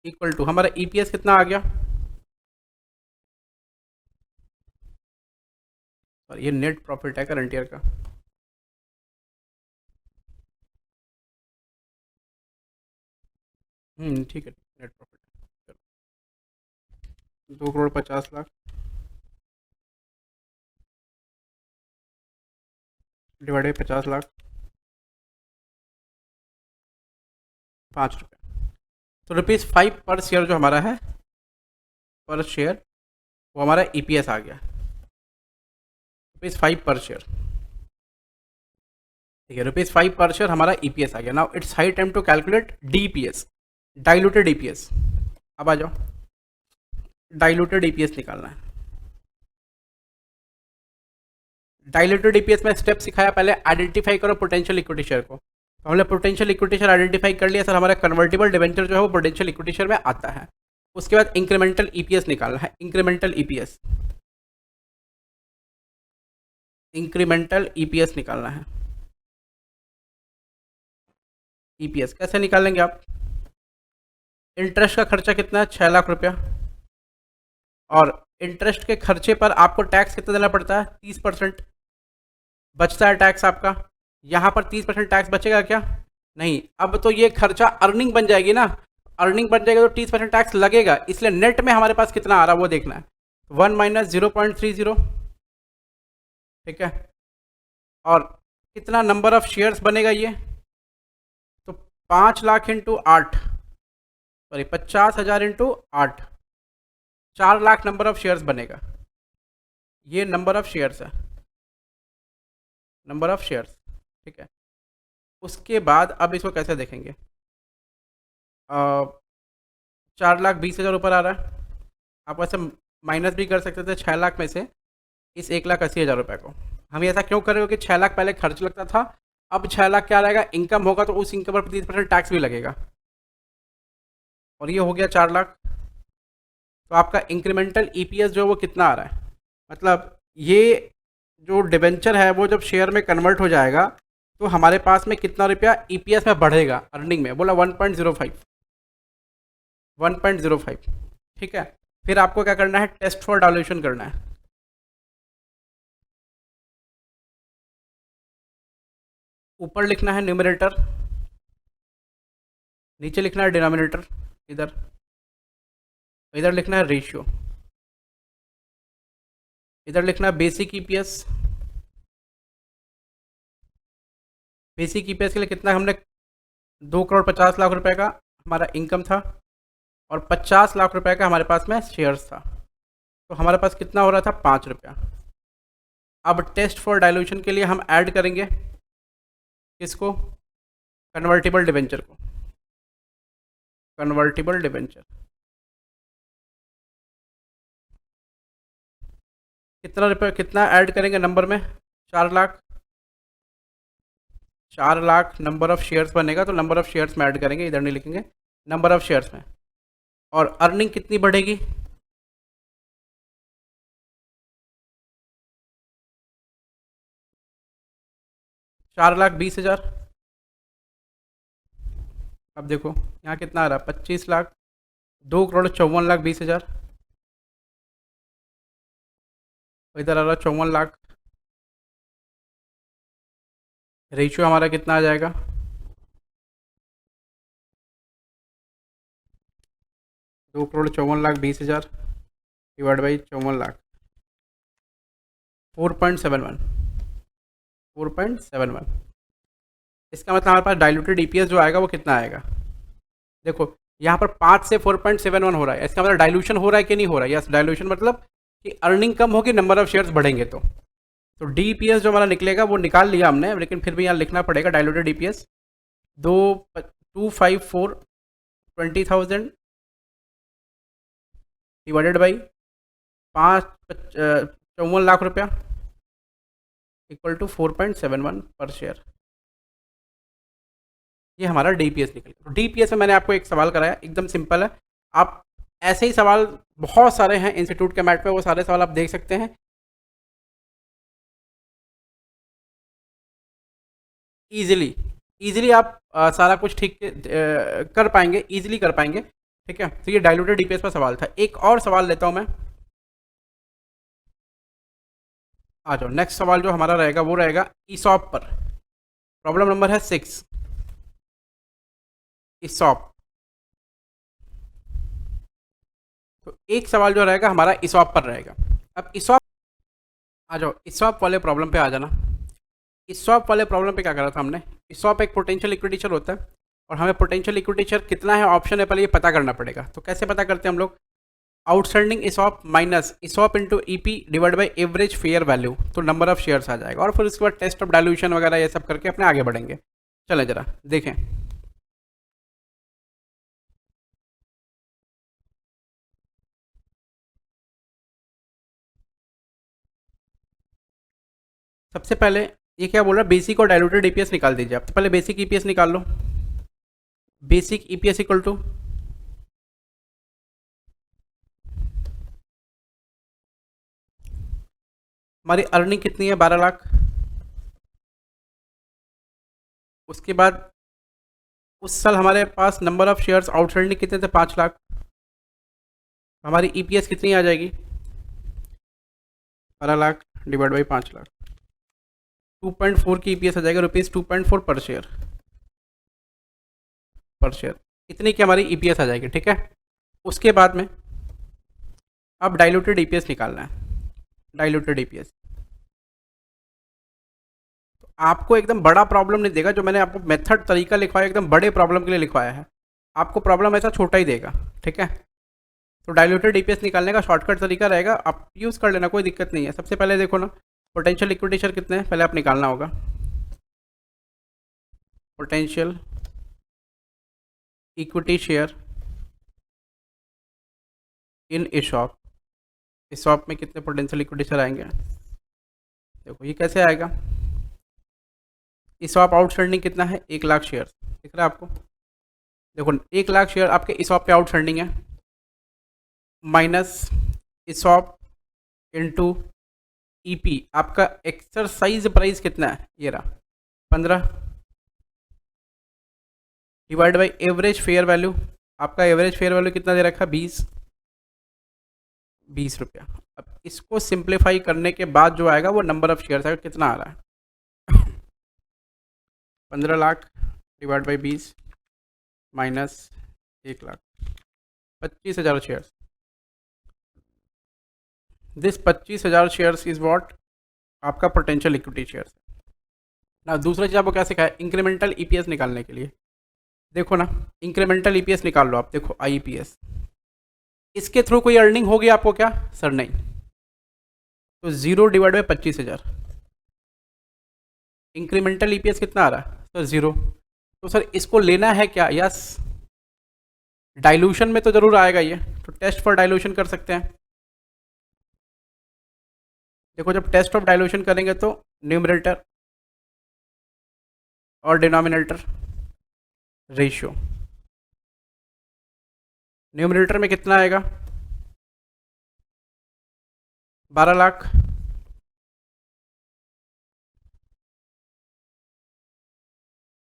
इक्वल टू हमारा ईपीएस कितना आ गया, और ये नेट प्रॉफिट है करंट ईयर का। ठीक है, नेट प्रॉफिट 2,50,00,000 डिवाइडेड 50 लाख, 5 रुपये। तो ₹5 पर शेयर जो हमारा है पर शेयर, वो हमारा ईपीएस आ गया ₹5 पर शेयर, ठीक है। ₹5 पर शेयर हमारा ईपीएस आ गया। Now it's high time to calculate DPS, diluted EPS. अब आ जाओ, डाइल्यूटेड ईपीएस निकालना है। डाइल्यूटेड ईपीएस में स्टेप सिखाया, पहले आइडेंटिफाई करो पोटेंशियल इक्विटी शेयर को। तो हमने पोटेंशियल इक्विटी शेयर आइडेंटिफाई कर लिया, सर हमारा कन्वर्टिबल डिवेंचर जो है वो पोटेंशियल इक्विटी शेयर में आता है। उसके बाद इंक्रीमेंटल ईपीएस निकालना है, इंक्रीमेंटल ईपीएस, इंक्रीमेंटल ईपीएस निकालना है। ईपीएस कैसे निकालेंगे आप, इंटरेस्ट का खर्चा कितना है 6 लाख रुपया, और इंटरेस्ट के खर्चे पर आपको टैक्स कितना देना पड़ता है 30% बचता है टैक्स आपका। यहाँ पर 30% टैक्स बचेगा क्या, नहीं। अब तो ये खर्चा अर्निंग बन जाएगी ना, अर्निंग बन जाएगा तो 30% टैक्स लगेगा, इसलिए नेट में हमारे पास कितना आ रहा है वो देखना है, 1 माइनस 0.30, ठीक है। और कितना नंबर ऑफ शेयर्स बनेगा ये, तो 5 lakh into 8, sorry 50,000 into 8, 4 lakh number of shares बनेगा। ये नंबर ऑफ शेयर्स है, नंबर ऑफ शेयर्स, ठीक है। उसके बाद अब इसको कैसे देखेंगे, 4,20,000 ऊपर आ रहा है। आप वैसे माइनस भी कर सकते थे 6 लाख में से इस 1,80,000 रुपये को। हम ऐसा क्यों कर रहे हो कि 6 लाख पहले खर्च लगता था, अब 6 लाख क्या रहेगा, इनकम होगा, तो उस इनकम पर 30% टैक्स भी लगेगा, और ये हो गया 4 लाख। तो आपका इंक्रीमेंटल ईपीएस जो है वो कितना आ रहा है, मतलब ये जो डिबेंचर है वो जब शेयर में कन्वर्ट हो जाएगा तो हमारे पास में कितना रुपया ईपीएस में बढ़ेगा, अर्निंग में, बोला 1.05, 1.05। ठीक है। फिर आपको क्या करना है, टेस्ट फॉर डायल्यूशन करना है। ऊपर लिखना है न्यूमरेटर, नीचे लिखना है डिनोमिनेटर, इधर इधर लिखना है रेशियो, इधर लिखना है बेसिक ईपीएस। बेसिक ईपीएस के लिए कितना, हमने 2,50,00,000 रुपए का हमारा इनकम था और 50 लाख रुपए का हमारे पास में शेयर्स था, तो हमारे पास कितना हो रहा था, 5 रुपया। अब टेस्ट फॉर डायल्यूशन के लिए हम ऐड करेंगे किसको, कन्वर्टिबल डिबेंचर को, कन्वर्टिबल डिबेंचर। कितना रुपये, कितना ऐड करेंगे नंबर में, 4 lakh. 4 lakh number of shares बनेगा, तो नंबर ऑफ शेयर्स में ऐड करेंगे, इधर नहीं लिखेंगे, नंबर ऑफ शेयर्स में। और अर्निंग कितनी बढ़ेगी, 4,20,000। अब देखो यहाँ कितना आ रहा है, 25 लाख, 2,54,20,000, इधर आ रहा 54 लाख। रेशियो हमारा कितना आ जाएगा, 2,54,20,000 डिवाइड बाई 54 लाख, 4.71, 4.71। इसका मतलब हमारे पास डाइल्यूटेड ईपीएस जो आएगा वो कितना आएगा, देखो यहाँ पर 5 से 4.71 हो रहा है, इसका मतलब डाइल्यूशन हो रहा है कि नहीं हो रहा है, यस डाइल्यूशन, मतलब कि अर्निंग कम होगी, नंबर ऑफ शेयर्स बढ़ेंगे। तो डीपीएस जो हमारा निकलेगा वो निकाल लिया हमने, लेकिन फिर भी यहाँ लिखना पड़ेगा diluted EPS 2,54,20,000 divided by 54 lakh रुपया इक्वल टू 4.71 पर शेयर। ये हमारा डीपीएस निकल गया। तो डीपीएस में मैंने आपको एक सवाल कराया, एकदम सिंपल है। आप ऐसे ही सवाल बहुत सारे हैं इंस्टीट्यूट के मैट पे, वो सारे सवाल आप देख सकते हैं। ईजिली ईजिली आप सारा कुछ ठीक कर पाएंगे, ईजिली कर पाएंगे। ठीक है। तो ये डाइल्यूटेड डीपीएस पर सवाल था। एक और सवाल लेता हूँ मैं, आ जाओ। नेक्स्ट सवाल जो हमारा रहेगा वो रहेगा ईसॉप पर। प्रॉब्लम नंबर है 6, ईसॉप। तो एक सवाल जो रहेगा हमारा ईसॉप पर रहेगा। अब ईसॉप, आ जाओ ईसॉप वाले प्रॉब्लम पे आ जाना। ईसॉप वाले प्रॉब्लम पे क्या करा था हमने, ईसॉप एक पोटेंशियल इक्विटी शेयर होता है और हमें पोटेंशियल इक्विटी शेयर कितना है ऑप्शन है पहले ये पता करना पड़ेगा। तो कैसे पता करते हैं हम लोग, outstanding ESOP minus ESOP into EP divide by average fair value, तो नंबर ऑफ शेयर्स आ जाएगा। और फिर उसके बाद टेस्ट ऑफ डाइल्यूशन वगैरह ये सब करके अपने आगे बढ़ेंगे। चलें जरा देखें। सबसे पहले ये क्या बोल रहा है, बेसिक और डाइल्यूटेड ईपीएस निकाल दीजिए आप। तो पहले बेसिक ईपीएस निकाल लो। बेसिक ईपीएस इक्वल टू, हमारी अर्निंग कितनी है, 12 लाख। उसके बाद उस साल हमारे पास नंबर ऑफ शेयर्स आउटस्टैंडिंग कितने थे, 5 लाख। हमारी ईपीएस कितनी आ जाएगी, 12 लाख डिवाइड बाई 5 लाख, 2.4 की ईपीएस आ जाएगा, ₹2.4 पर शेयर, पर शेयर इतनी की हमारी ईपीएस आ जाएगी। ठीक है। उसके बाद में अब डाइल्यूटेड ईपीएस निकालना है, डाइल्यूटेड ईपीएस। तो आपको एकदम बड़ा प्रॉब्लम नहीं देगा, जो मैंने आपको मेथड तरीका लिखवाया एकदम बड़े प्रॉब्लम के लिए लिखवाया है, आपको प्रॉब्लम ऐसा छोटा ही देगा। ठीक है। तो डाइल्यूटेड ईपीएस निकालने का शॉर्टकट तरीका रहेगा, आप यूज़ कर लेना, कोई दिक्कत नहीं है। सबसे पहले देखो ना, पोटेंशियल इक्विटी शेयर कितने हैं पहले आप निकालना होगा। Potential equity share in ESOP। ESOP में कितने पोटेंशियल इक्विटी शेयर आएंगे? देखो ये कैसे आएगा, ESOP आउटस्टैंडिंग कितना है, 1,00,000 शेयर, दिख रहा है आपको? देखो 1,00,000 शेयर आपके ESOP पे आउटस्टैंडिंग है, माइनस ESOP इंटू EP, आपका एक्सरसाइज प्राइस कितना है, ये रहा 15, divide by average fair value, आपका एवरेज फेयर वैल्यू कितना दे रखा है, 20 रुपया। अब इसको सिंप्लीफाई करने के बाद जो आएगा वो नंबर ऑफ शेयर्स आएगा, कितना आ रहा है 15 lakh divide by 20 minus 1,00,000, 25,000 shares. This 25,000 shares is what, आपका पोटेंशियल इक्विटी शेयर्स। ना दूसरा चीज़ आपको क्या सिखाया, इंक्रीमेंटल EPS निकालने के लिए। देखो ना, इंक्रीमेंटल EPS निकाल लो आप, देखो IEPS, इसके थ्रू कोई अर्निंग होगी आपको क्या, सर नहीं, तो 0 डिवाइड बाई 25,000, इंक्रीमेंटल EPS कितना आ रहा है सर, 0। तो सर इसको लेना है क्या, यस, डाइल्यूशन में तो जरूर आएगा ये, तो टेस्ट फॉर डाइल्यूशन कर सकते हैं। देखो जब टेस्ट ऑफ डाइल्यूशन करेंगे तो न्यूमरेटर और डिनोमिनेटर रेशियो, न्यूमरेटर में कितना आएगा 12 लाख,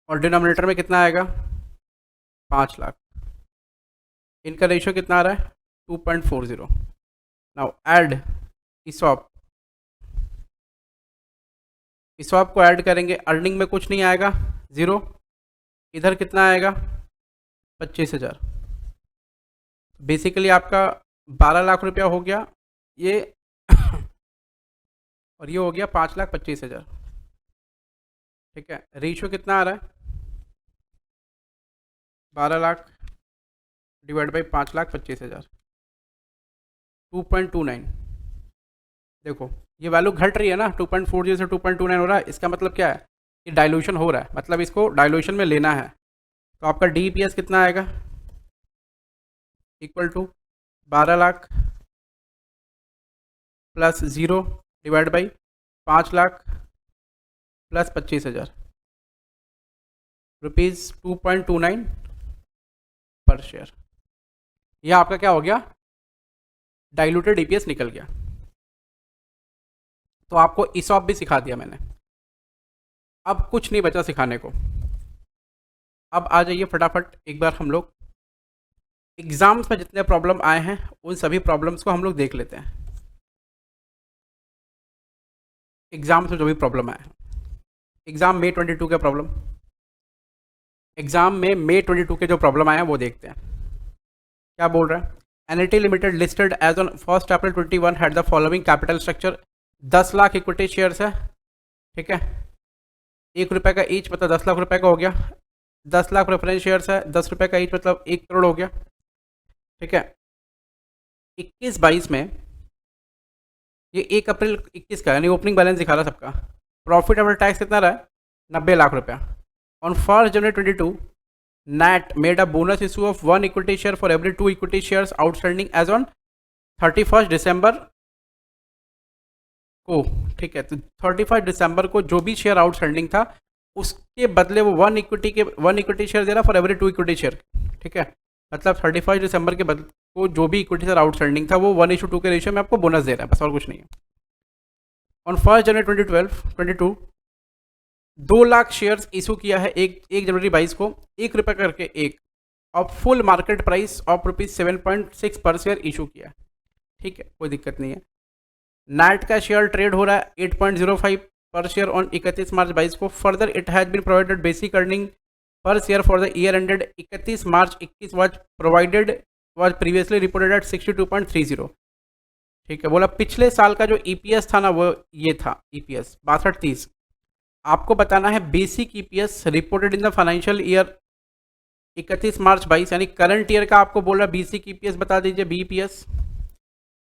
और डिनोमिनेटर में कितना आएगा 5 लाख। इनका रेशियो कितना आ रहा है 2.40। नाउ ऐड ESOP, ESOP को ऐड करेंगे, अर्निंग में कुछ नहीं आएगा 0, इधर कितना आएगा 25,000, बेसिकली आपका 12 लाख रुपया हो गया ये और ये हो गया 5,25,000, ठीक है। रेशियो कितना आ रहा है 12 लाख डिवाइड बाई 5,25,000, 2.29। देखो ये वैल्यू घट रही है ना, 2.40 से 2.29 हो रहा है, इसका मतलब क्या है, ये डाइल्यूशन हो रहा है, मतलब इसको डाइल्यूशन में लेना है। तो आपका DEPS कितना आएगा, equal to 12 lakh plus 0 divide by 5 lakh plus 25,000, rupees 2.29 per share. यह आपका क्या हो गया, डाइल्यूटेड EPS निकल गया। तो आपको ESOP भी सिखा दिया मैंने, अब कुछ नहीं बचा सिखाने को। अब आ जाइए फटाफट एक बार हम लोग एग्जाम्स में जितने प्रॉब्लम आए हैं उन सभी प्रॉब्लम्स को हम लोग देख लेते हैं। एग्जाम्स में जो भी प्रॉब्लम आए हैं, एग्जाम May 22 का प्रॉब्लम, एग्जाम में May 22 के जो प्रॉब्लम आए हैं वो देखते हैं। क्या बोल रहा है, NIT limited listed as on 1 April 21 had the following capital structure, 10 lakh equity shares है, ठीक है, 1 रुपये का ईच मतलब 10 लाख रुपए का हो गया, 10 लाख प्रेफरेंस शेयर्स है, 10 रुपये का ईच मतलब 1 करोड़ हो गया, ठीक है। 21-22 में ये 1 अप्रैल 21 का यानी ओपनिंग बैलेंस दिखा रहा है सबका, प्रॉफिट आफ्टर टैक्स कितना रहा है 90 लाख रुपया। On 1 January 22 NAT made a bonus issue of 1 equity share for every 2 equity shares outstanding as on 31 December को, ठीक है। तो 31 दिसंबर को जो भी शेयर आउटस्टैंडिंग था उसके बदले वो 1 इक्विटी शेयर दे रहा फॉर एवरी 2 इक्विटी शेयर, ठीक है। मतलब 31 दिसंबर के बदले को जो भी इक्विटी शेयर आउटस्टैंडिंग था वो 1:2 के रेशियो में आपको बोनस दे रहा है, बस और कुछ नहीं है। On 1 January 2022 2 lakh shares issue किया है 1 जनवरी 22 को, 1 रुपये करके एक, और फुल मार्केट प्राइस ऑफ ₹7.6 पर शेयर इशू किया है, ठीक है, कोई दिक्कत नहीं है। NAT का शेयर ट्रेड हो रहा है 8.05 पर शेयर ऑन 31 मार्च 22 को। Further it has been provided basic earning per share for the year ended 31 March 21 was previously reported at 62.30, ठीक है। बोला पिछले साल का जो EPS था ना वो ये था EPS 6230। आपको बताना है basic EPS reported in the financial year 31 March 22 यानी करंट ईयर का आपको बोल रहा है बेसिक EPS बता दीजिए BEPS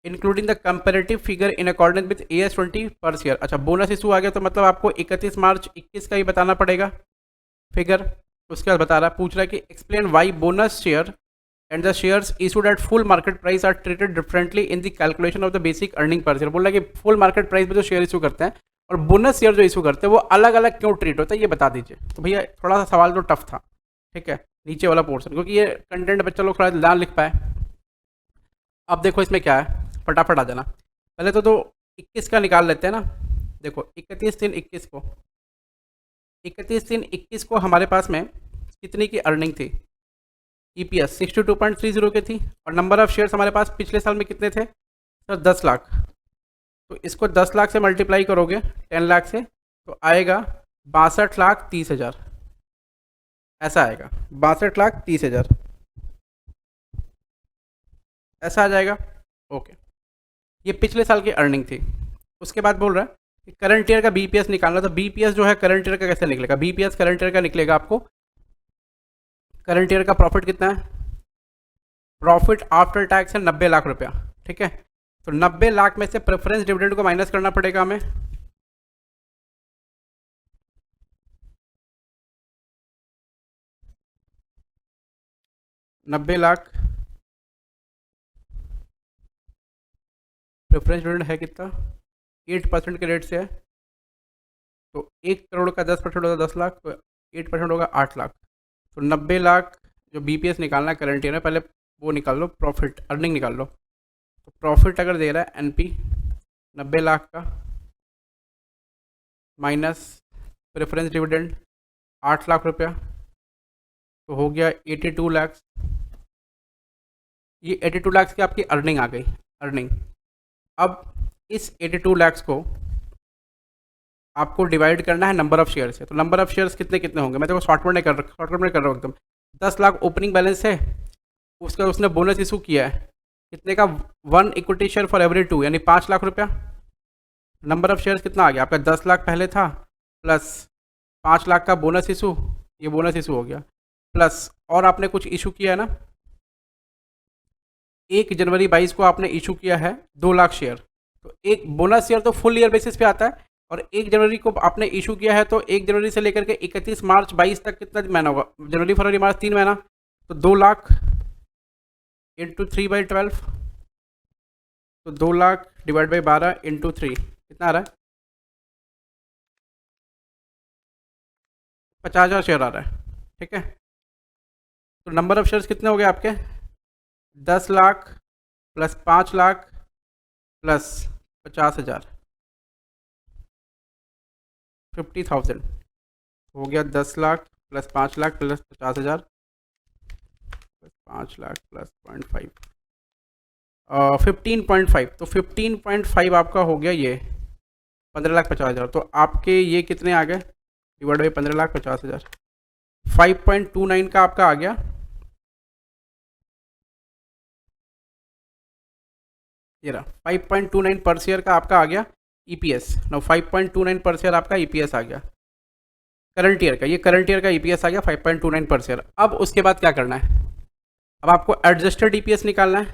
including the comparative figure in accordance with AS 20 पर शेयर। अच्छा बोनस इशू आ गया तो मतलब आपको 31 मार्च 21 का ही बताना पड़ेगा, फिगर। उसके बाद बता रहा है, पूछ रहा है कि explain why bonus share and the shares issued at full market price are treated differently in the calculation of the basic earning per share. बोल रहा है कि फुल मार्केट प्राइस पे जो शेयर इशू करते हैं और बोनस शेयर जो इशू करते हैं वो अलग अलग क्यों ट्रीट होता है, ये बता दीजिए। तो भैया थोड़ा सा सवाल तो टफ था, ठीक है, नीचे वाला पोर्शन, क्योंकि ये कंटेंट बच्चा लोग थोड़ा ना लिख पाए। अब देखो इसमें क्या है, फटाफट आ जाना। पहले तो 21 का निकाल लेते हैं ना। देखो 31/3/21 को, 31/3/21 को हमारे पास में कितनी की अर्निंग थी, ईपीएस 62.30 की थी, और नंबर ऑफ शेयर्स हमारे पास पिछले साल में कितने थे सर, 10 लाख। तो इसको 10 लाख से मल्टीप्लाई करोगे 10 लाख से, तो आएगा 62,30,000, ऐसा आएगा 62,30,000, ऐसा आ जाएगा। ओके, ये पिछले साल की अर्निंग थी। उसके बाद बोल रहा है कि करंट ईयर का बीपीएस निकालना। तो बीपीएस जो है करंट ईयर का कैसे निकलेगा, बीपीएस करंट ईयर का निकलेगा आपको, करंट ईयर का प्रॉफिट कितना है, प्रॉफिट आफ्टर टैक्स है 90 लाख रुपया, ठीक है। तो 90 लाख में से प्रेफरेंस डिविडेंड को माइनस करना पड़ेगा हमें। नब्बे लाख प्रेफरेंस डिविडेंड है कितना, 8% के रेट से है, तो 1 करोड़ का 10% होगा 10 लाख, तो 8% होगा 8 लाख। तो 90 लाख जो बीपीएस निकालना है करंट ईयर में, पहले वो निकाल लो, प्रॉफिट अर्निंग निकाल लो। तो प्रॉफिट अगर दे रहा है एनपी 90 लाख का माइनस प्रेफरेंस डिविडेंड 8 लाख रुपया, तो हो गया 82 लाख। ये 82 लाख की आपकी अर्निंग आ गई, अर्निंग। अब इस 82 लाख को आपको डिवाइड करना है नंबर ऑफ शेयर से। तो नंबर ऑफ शेयर्स कितने कितने होंगे, मैं देखो शॉर्टकट में कर रहा हूँ एकदम। 10 लाख ओपनिंग बैलेंस है, उसका उसने बोनस इशू किया है कितने का, 1 इक्विटी शेयर फॉर एवरी 2, यानी 5 लाख रुपया। नंबर ऑफ शेयर्स कितना आ गया आपका, 10 लाख पहले था, प्लस 5 लाख का बोनस इशू, ये बोनस इशू हो गया, प्लस और आपने कुछ इशू किया है ना, 1 जनवरी 22 को आपने इशू किया है 2 लाख शेयर। तो एक बोनस शेयर तो फुल ईयर बेसिस पे आता है, और 1 जनवरी को आपने इशू किया है, तो 1 जनवरी से लेकर के 31 मार्च 22 तक कितना महीना होगा, जनवरी फरवरी मार्च 3 महीना, तो 2 लाख इंटू 3/12, तो 2 लाख डिवाइड बाई 12 इंटू 3 कितना आ रहा है, 50,000 शेयर आ रहा है, ठीक है। तो नंबर ऑफ शेयर्स कितने हो गए आपके, 10 लाख प्लस 5 लाख प्लस 50,000, 50,000 हो गया। 10 lakh plus 5 lakh plus 50,000 plus 5 lakh plus 0.5, 15.5, तो 15.5 आपका हो गया ये 15,50,000। तो आपके ये कितने आ गए, डिवाइड बाई 15,50,000, 5.29 का आपका आ गया, ये रहा 5.29 पर शेयर का आपका आ गया ईपीएस। नो 5.29 पर शेयर आपका ईपीएस आ गया करंट ईयर का, ये करंट ईयर का ईपीएस आ गया 5.29 पर शेयर। अब उसके बाद क्या करना है, अब आपको एडजस्टेड ईपीएस निकालना है।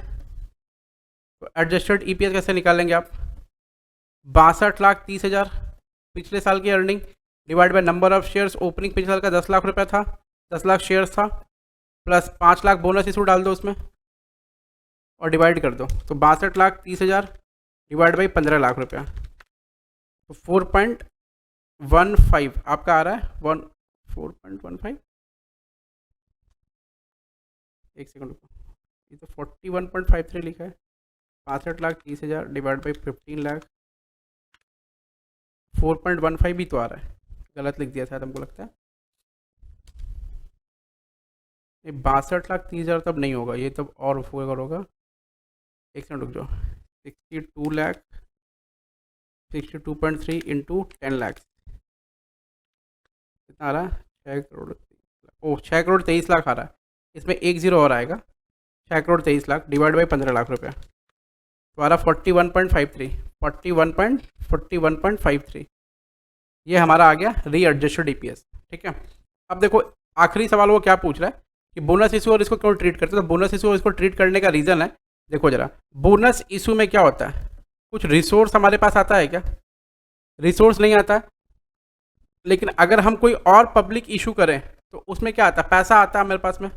तो एडजस्टेड ईपीएस कैसे निकालेंगे आप, 62,30,000 पिछले साल की earning divide by number of shares, opening पिछले साल का 10 लाख रुपया था, 10 लाख शेयर्स था, प्लस 5 लाख बोनस इशू डाल दो उसमें और डिवाइड कर दो। तो 62,30,000 डिवाइड बाई 15 लाख रुपया, तो 4.15 आपका आ रहा है, 4.15, एक सेकंड रुको, ये तो 41.53 लिखा है, 62,30,000 डिवाइड बाई 15 लाख, 4.15 भी तो आ रहा है, गलत लिख दिया शायद हमको लगता है। ये 62,30,000 तब नहीं होगा, ये तब और फोर होगा, एक सेकंड रुक जाओ, 62 लाख 62.3 इंटू 10 लाख कितना आ रहा है, 6 करोड़, ओह 6 करोड़ 23 लाख आ रहा है, इसमें एक जीरो और आएगा, 6 करोड़ 23 लाख डिवाइड बाई 15 लाख रुपया, तो आ रहा 41.53, ये हमारा आ गया रीएडजस्टेड ईपीएस, ठीक है। अब देखो आखिरी सवाल वो क्या पूछ रहा है कि बोनस इशू और इसको क्यों ट्रीट करते हैं। तो बोनस इशू और इसको ट्रीट करने का रीज़न है, देखो जरा, बोनस इशू में क्या होता है, कुछ रिसोर्स हमारे पास आता है क्या, रिसोर्स नहीं आता है, लेकिन अगर हम कोई और पब्लिक इशू करें तो उसमें क्या आता है, पैसा आता है मेरे पास में।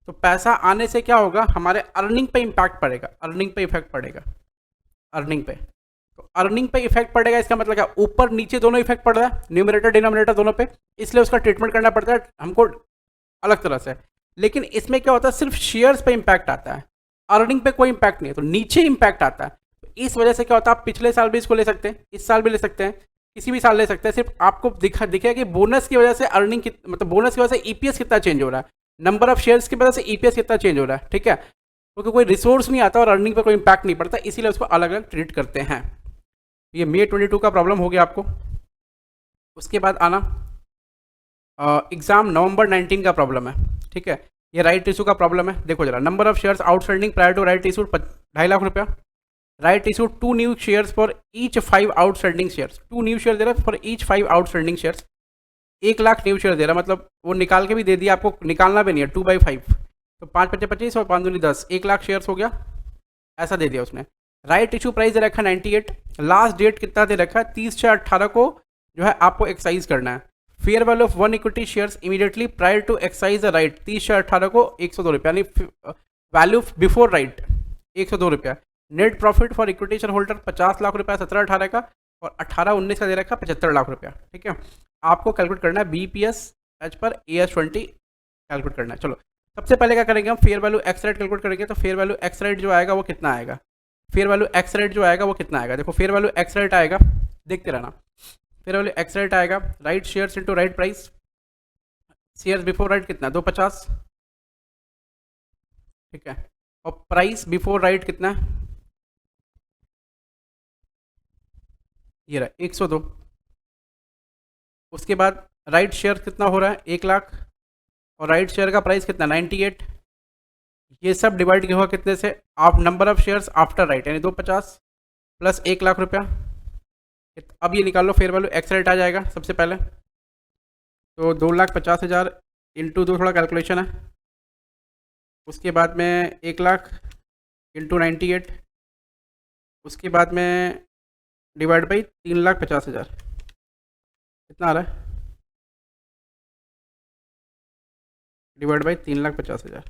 तो पैसा आने से क्या होगा, हमारे अर्निंग पे इम्पैक्ट पड़ेगा, अर्निंग पे इफेक्ट पड़ेगा, अर्निंग पे। तो अर्निंग पे इफेक्ट पड़ेगा, इसका मतलब क्या, ऊपर नीचे दोनों इफेक्ट पड़ रहा है, न्यूमरेटर डिनोमिनेटर दोनों पे, इसलिए उसका ट्रीटमेंट करना पड़ता है हमको अलग तरह से। लेकिन इसमें क्या होता है, सिर्फ शेयर्स पे इम्पैक्ट आता है, अर्निंग पे कोई इम्पैक्ट नहीं है, तो नीचे इम्पैक्ट आता है। तो इस वजह से क्या होता है, आप पिछले साल भी इसको ले सकते हैं, इस साल भी ले सकते हैं, किसी भी साल ले सकते हैं, सिर्फ आपको दिखेगा कि बोनस की वजह से अर्निंग मतलब बोनस की वजह से ईपीएस कितना चेंज हो रहा है, नंबर ऑफ शेयर्स की वजह से ईपीएस कितना चेंज हो रहा है, ठीक है। क्योंकि कोई रिसोर्स नहीं आता और अर्निंग पर कोई इम्पैक्ट नहीं पड़ता, इसीलिए उसको अलग अलग ट्रीट करते हैं। ये May 22 का प्रॉब्लम हो गया आपको। उसके बाद आना एग्जाम नवंबर 19 का प्रॉब्लम है, ठीक है। ये राइट इशू का प्रॉब्लम है, देखो जरा, number of shares outstanding prior to right issue 2.5 lakh रुपया, right issue 2 new shares for each 5 outstanding shares, 2 new share दे रहा है for each 5 outstanding shares, 1 lakh new share दे रहा है, मतलब वो निकाल के भी दे दिया, आपको निकालना भी नहीं है, 2/5, तो 5 × 25 और 5 दूनी 10, 1 लाख शेयर्स हो गया, ऐसा दे दिया उसने। राइट इशू प्राइस दे रखा है 98, लास्ट डेट कितना दे रखा है, 30/6/18 को जो है आपको एक्साइज करना है। Fair value of 1 equity shares immediately prior to excise the right, 30/6/18 को 102 रुपया, यानी वैल्यू बिफोर राइट 102 रुपया। Net profit for equity share holder 50 lakh रुपया 17/18 का, और 18/19 का दे रखा 75 लाख रुपया, ठीक है। आपको कैलकुलेट करना है BPS as per AS20 calculate करना है। चलो सबसे पहले क्या करेंगे हम, fair value x rate calculate करेंगे। तो फेयर वैल्यू एक्स रेट जो आएगा वो कितना आएगा, फेयर वैल्यू एक्स रेट जो आएगा वो कितना आएगा, देखो फेयर वैल्यू एक्स रेट आएगा, देखते रहना, फेयर वैल्यू एक्स रेट आएगा right shares into right price, shares before right कितना 250, ठीक है, और प्राइस बिफोर राइट कितना है, ये रहा 102। उसके बाद राइट शेयर कितना हो रहा है 1 लाख, और राइट शेयर का प्राइस कितना 98, ये सब डिवाइड होगा कितने से, आप number of shares after right, यानी 250 प्लस 1 लाख रुपया। अब ये निकाल लो, फेयर वैल्यू एक्स रेट आ जाएगा सबसे पहले, तो 2,50,000 इंटू 2, थोड़ा कैलकुलेशन है, उसके बाद में 1 लाख इंटू 98, उसके बाद में डिवाइड बाई 3,50,000, कितना आ रहा है, डिवाइड बाई 3,50,000,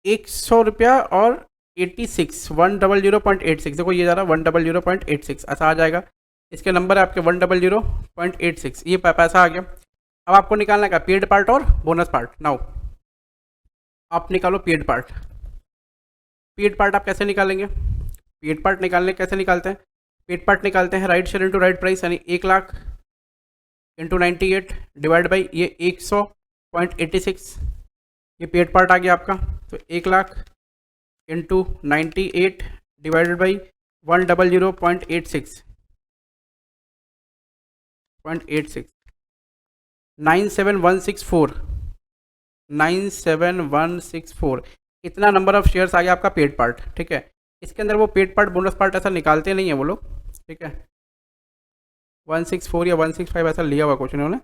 100 रुपया और 86, 100.86, देखो ये जा रहा है 100.86, ऐसा आ जाएगा। इसके नंबर है आपके 100.86, ये पैसा आ गया। अब आपको निकालना है पेड पार्ट और बोनस पार्ट। नाउ आप निकालो पेड पार्ट। पेड पार्ट आप कैसे निकालेंगे, पेड पार्ट निकालने कैसे निकालते हैं, पेड पार्ट निकालते हैं right share into right price, यानी 1 लाख इंटू 98 डिवाइड बाई ये 100.86, ये पेड पार्ट आ गया आपका। तो 1 लाख इंटू 98 डिवाइडेड बाई 100.86, 97164, 97164, इतना नंबर ऑफ शेयर्स आ गया आपका पेड पार्ट, ठीक है। इसके अंदर वो पेड पार्ट बोनस पार्ट ऐसा निकालते नहीं है वो लोग, ठीक है, 164 या 165 ऐसा लिया हुआ कुछ इन्होंने।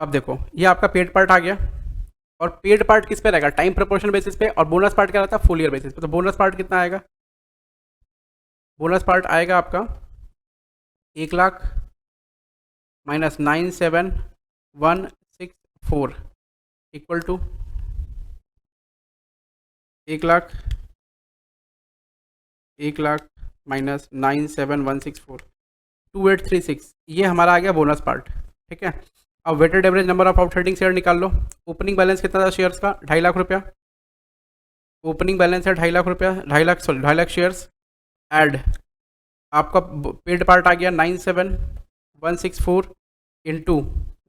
अब देखो ये आपका पेड पार्ट आ गया, और पेड पार्ट किस पे रहेगा, टाइम प्रोपोर्शन बेसिस पे, और बोनस पार्ट क्या रहता है फुल ईयर बेसिस पे। तो बोनस पार्ट कितना आएगा, बोनस पार्ट आएगा आपका 1 lakh minus 97164 equal to 1 lakh minus 97164, 2836, ये हमारा आ गया बोनस पार्ट, ठीक है। अब weighted average number of outstanding share निकाल लो। ओपनिंग बैलेंस कितना था शेयर्स का, 2.5 लाख रुपया, ओपनिंग बैलेंस है 2.5 लाख रुपया, 2.5 लाख शेयर्स, ऐड आपका पेड पार्ट आ गया 97164 इंटू,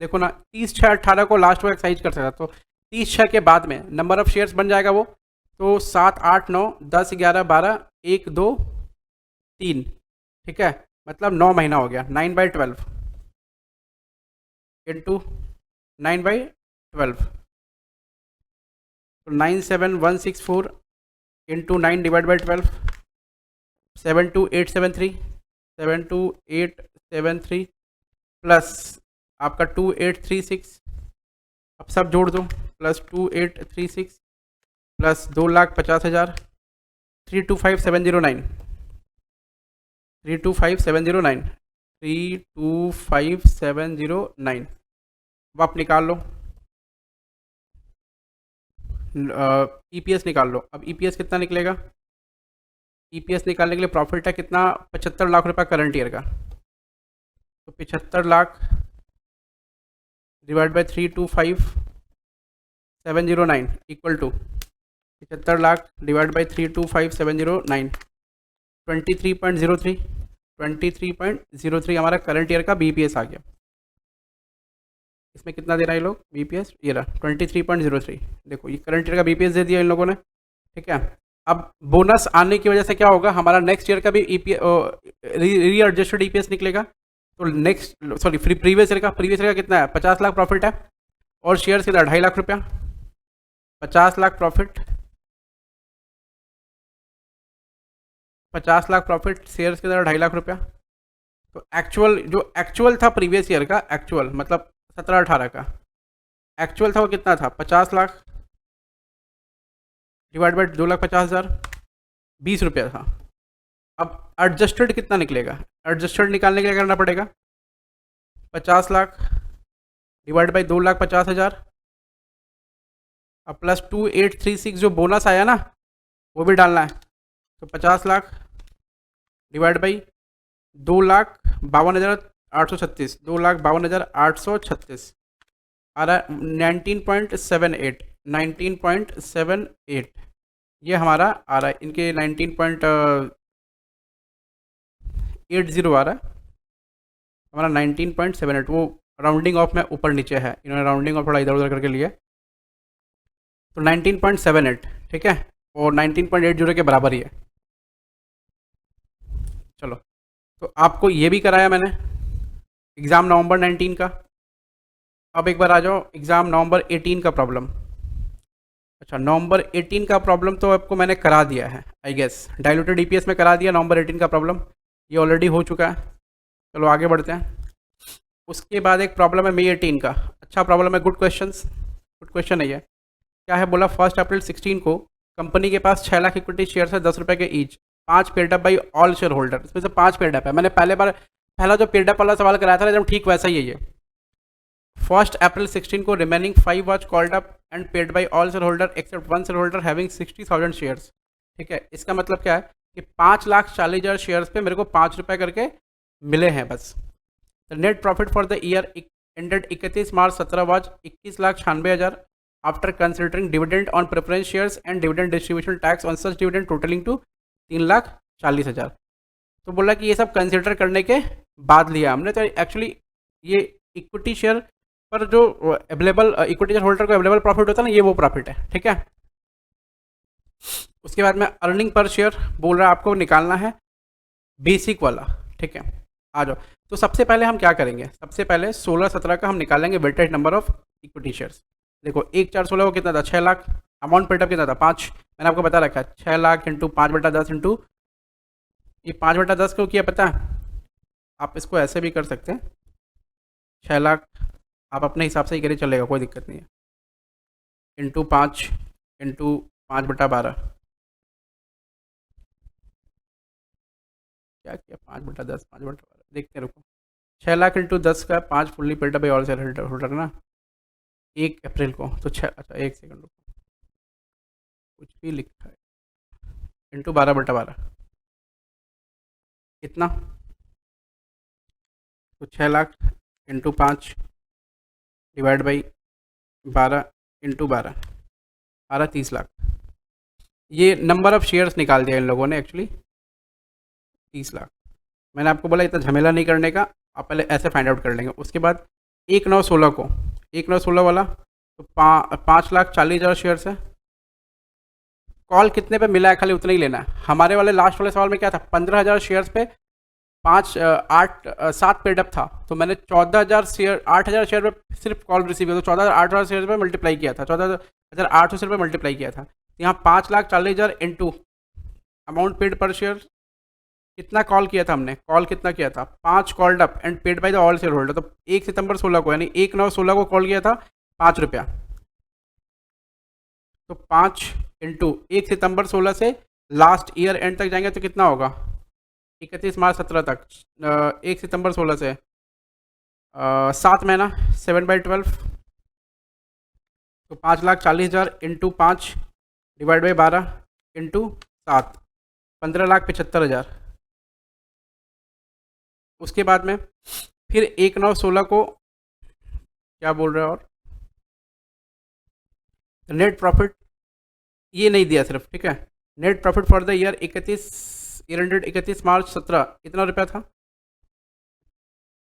देखो ना 30/6/18 को लास्ट में एक्साइज कर सकता, तो 30/6 के बाद में नंबर ऑफ शेयर्स बन जाएगा वो, तो 7, 8, 9, 10, 11, 12, 1, 2, 3, ठीक है, मतलब 9 महीना हो गया, 9/12 इंटू 9/12, तो 97164 इंटू 9 डिवाइड बाई 12, 72873, 72873 प्लस आपका 2836, अब सब जोड़ दो, प्लस 2836 प्लस 2,50,000, 325,709, 325,709, 325709। अब आप निकाल लो, ईपीएस निकाल लो। अब ईपीएस कितना निकलेगा? ईपीएस निकालने के लिए प्रॉफिट है कितना? 75 लाख रुपया करंट ईयर का। तो 75 lakh divide by 325709 equal to 75 lakh divide by 325709, 23.03। 23.03 हमारा करंट ईयर का बीपीएस आ गया। इसमें कितना दे रहा है ये लोग बीपीएस? ये रहा 23.03। देखो ये करंट ईयर का बीपीएस दे दिया इन लोगों ने, ठीक है। अब बोनस आने की वजह से क्या होगा, हमारा नेक्स्ट ईयर का भी री एडजस्टेड ईपीएस निकलेगा। तो नेक्स्ट सॉरी प्रीवियस ईयर का कितना है? 50 लाख प्रॉफिट है, और शेयर कितना? 2.5 लाख रुपया। 50 lakh profit, 50 lakh profit, shares कितना? 2.5 लाख रुपया। तो एक्चुअल था प्रीवियस ईयर का, एक्चुअल मतलब 17-18 का एक्चुअल था, वो कितना था? 50 लाख डिवाइड बाई 2,50,000, 20 रुपया था। अब एडजस्टेड कितना निकलेगा? एडजस्टेड निकालने के लिए करना पड़ेगा 50 लाख डिवाइड बाई 2,50,000, अब प्लस 2836 जो बोनस आया ना वो भी डालना है। तो 50 लाख डिवाइड बाई 2,52,836, 2,52,836 आ रहा है 19.78, 19.78 ये हमारा आ रहा है। इनके 19.80 आ रहा है, हमारा 19.78। वो राउंडिंग ऑफ में ऊपर नीचे है, इन्होंने राउंडिंग ऑफ थोड़ा इधर उधर करके लिया, तो 19.78, ठीक है, और 19.80 के बराबर ही है। चलो, तो आपको ये भी कराया मैंने एग्ज़ाम नवंबर 19 का। अब एक बार आ जाओ एग्ज़ाम नवंबर 18 का प्रॉब्लम। अच्छा, नवंबर 18 का प्रॉब्लम तो आपको मैंने करा दिया है आई गेस, डाइल्यूटेड ईपीएस में करा दिया नवंबर 18 का प्रॉब्लम, ये ऑलरेडी हो चुका है। चलो आगे बढ़ते हैं। उसके बाद एक प्रॉब्लम है मई 18 का। अच्छा प्रॉब्लम है, गुड क्वेश्चन है ये। क्या है बोला, 1 अप्रैल 16 को कंपनी के पास 6 लाख इक्विटी शेयर है 10 रुपये के each, 5 paid up by all share holder. इसमें से 5 पेड अप है। मैंने पहला जो पेड अप वाला सवाल कराया था एकदम ठीक वैसा ही है ये। 1 अप्रैल 16 को remaining 5 was called up and paid by all share holder except 1 share holder having 60,000 shares. ठीक है, इसका मतलब क्या है कि 5,40,000 शेयर्स पे मेरे को 5 रुपये करके मिले हैं बस। The net profit for the year ended 31 March 17 was 21,96,000 after considering dividend on preference shares and dividend distribution tax on such dividend totalling to 3,40,000। तो बोला कि ये सब कंसिडर करने के बाद लिया हमने। तो एक्चुअली ये इक्विटी शेयर पर जो अवेलेबल इक्विटी शेयर होल्डर को अवेलेबल प्रॉफिट होता है ना, ये वो प्रॉफिट है, ठीक है। उसके बाद में अर्निंग पर शेयर बोल रहा है आपको निकालना है बेसिक वाला, ठीक है। आ जाओ, तो सबसे पहले हम क्या करेंगे, सबसे पहले 16-17 का हम निकालेंगे weighted number of equity shares. देखो 1/4/16 को कितना था? 6 लाख। अमाउंट पेड अप कितना था? 5। मैंने आपको बता रखा है 6 लाख इंटू 5/10 इंटू ये 5/10 क्यों किया पता है? आप इसको ऐसे भी कर सकते हैं, 6 लाख आप अपने हिसाब से ही करिए चलेगा, कोई दिक्कत नहीं है, इंटू 5 इंटू 5/12 क्या किया? 5/10 5/12 देखते हैं, रुको। 6 लाख इंटू 10 का 5 fully paid up by all share holder ना 1 अप्रैल को, तो 6, अच्छा 1 सेकंड रुको, कुछ भी लिखा है, इंटू 12/12 कितना? तो 6 lakh into 5 divide by 12 into 12 30 lakh. ये नंबर ऑफ शेयर्स निकाल दिया इन लोगों ने एक्चुअली 30 लाख। मैंने आपको बोला इतना झमेला नहीं करने का, आप पहले ऐसे फाइंड आउट कर लेंगे। उसके बाद 1/9/16 को 1/9/16 वाला तो 5,40,000 शेयर्स है। कॉल कितने पे मिला है खाली उतना ही लेना है। हमारे वाले लास्ट वाले सवाल में क्या था? 15,000 शेयर्स पे 7 पेड अप था, तो मैंने 14,000 शेयर 8,000 शेयर पे सिर्फ कॉल रिसीव किया, तो 14,800 शेयर पे मल्टीप्लाई किया था, 14,800 शेयर पे मल्टीप्लाई किया था। यहाँ 5,40,000 इंटू अमाउंट पेड पर शेयर, कितना कॉल किया था हमने? कॉल कितना किया था? 5 called up and paid by the all share holder. तो 1 सितंबर 16 को यानी 1/9/16 को कॉल किया था 5 रुपया, तो 5 इंटू 1 सितंबर 16 से लास्ट ईयर एंड तक जाएंगे तो कितना होगा? 31 मार्च 17 तक, 1 सितंबर 16 से 7 महीना 7/12, तो 5,40,000 इंटू 5 डिवाइड बाई 12 इंटू 7, 15,75,000। उसके बाद में फिर 1/9/16 को क्या बोल रहे हो, और नेट प्रॉफिट ये नहीं दिया सिर्फ, ठीक है। Net profit for the year 31 March 17 कितना रुपया था,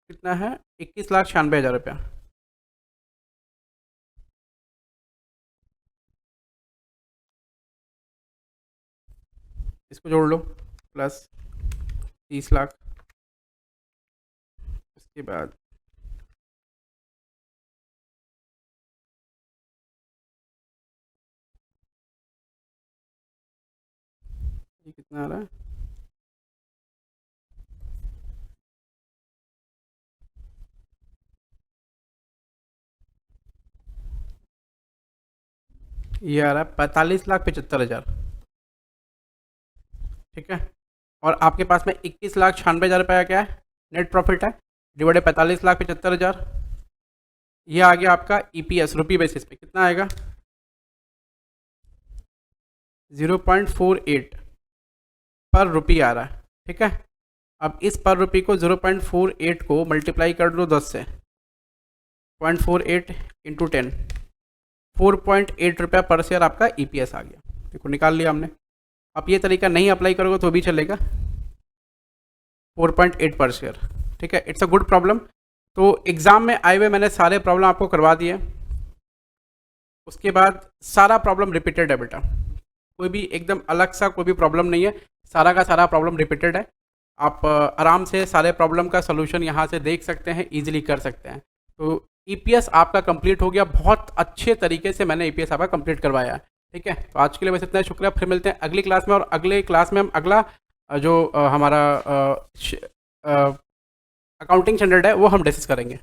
कितना है, 21,96,000 रुपया। इसको जोड़ लो, प्लस 30 लाख। उसके बाद ये कितना आ रहा है, ये आ रहा है 45,75,000, ठीक है। और आपके पास में 21,96,000 रुपये का क्या है, नेट प्रॉफिट है, डिवाइडेड 45,75,000। ये आ गया आपका ईपीएस रुपी बेसिस पे, कितना आएगा, 0.48 पर रुपी आ रहा है, ठीक है। अब इस पर रुपी को 0.48 को मल्टीप्लाई कर दो 10 से, 0.48 इंटू 10, 4.8 रुपया पर शेयर आपका ईपीएस आ गया। देखो निकाल लिया हमने। अब ये तरीका नहीं अप्लाई करोगे तो भी चलेगा, 4.8 पर शेयर, ठीक है। It's a good problem. तो एग्ज़ाम में आए हुए मैंने सारे प्रॉब्लम आपको करवा दिए। उसके बाद सारा प्रॉब्लम रिपीटेड है बेटा, कोई भी एकदम अलग सा कोई भी प्रॉब्लम नहीं है, सारा का सारा प्रॉब्लम रिपीटेड है। आप आराम से सारे प्रॉब्लम का सोल्यूशन यहाँ से देख सकते हैं, इजीली कर सकते हैं। तो ईपीएस आपका कंप्लीट हो गया, बहुत अच्छे तरीके से मैंने ईपीएस आपका कंप्लीट करवाया है, ठीक है। तो आज के लिए बस इतना, शुक्रिया। फिर मिलते हैं अगली क्लास में, और अगले क्लास में हम अगला जो हमारा अकाउंटिंग स्टैंडर्ड है वो हम डिस्कस करेंगे।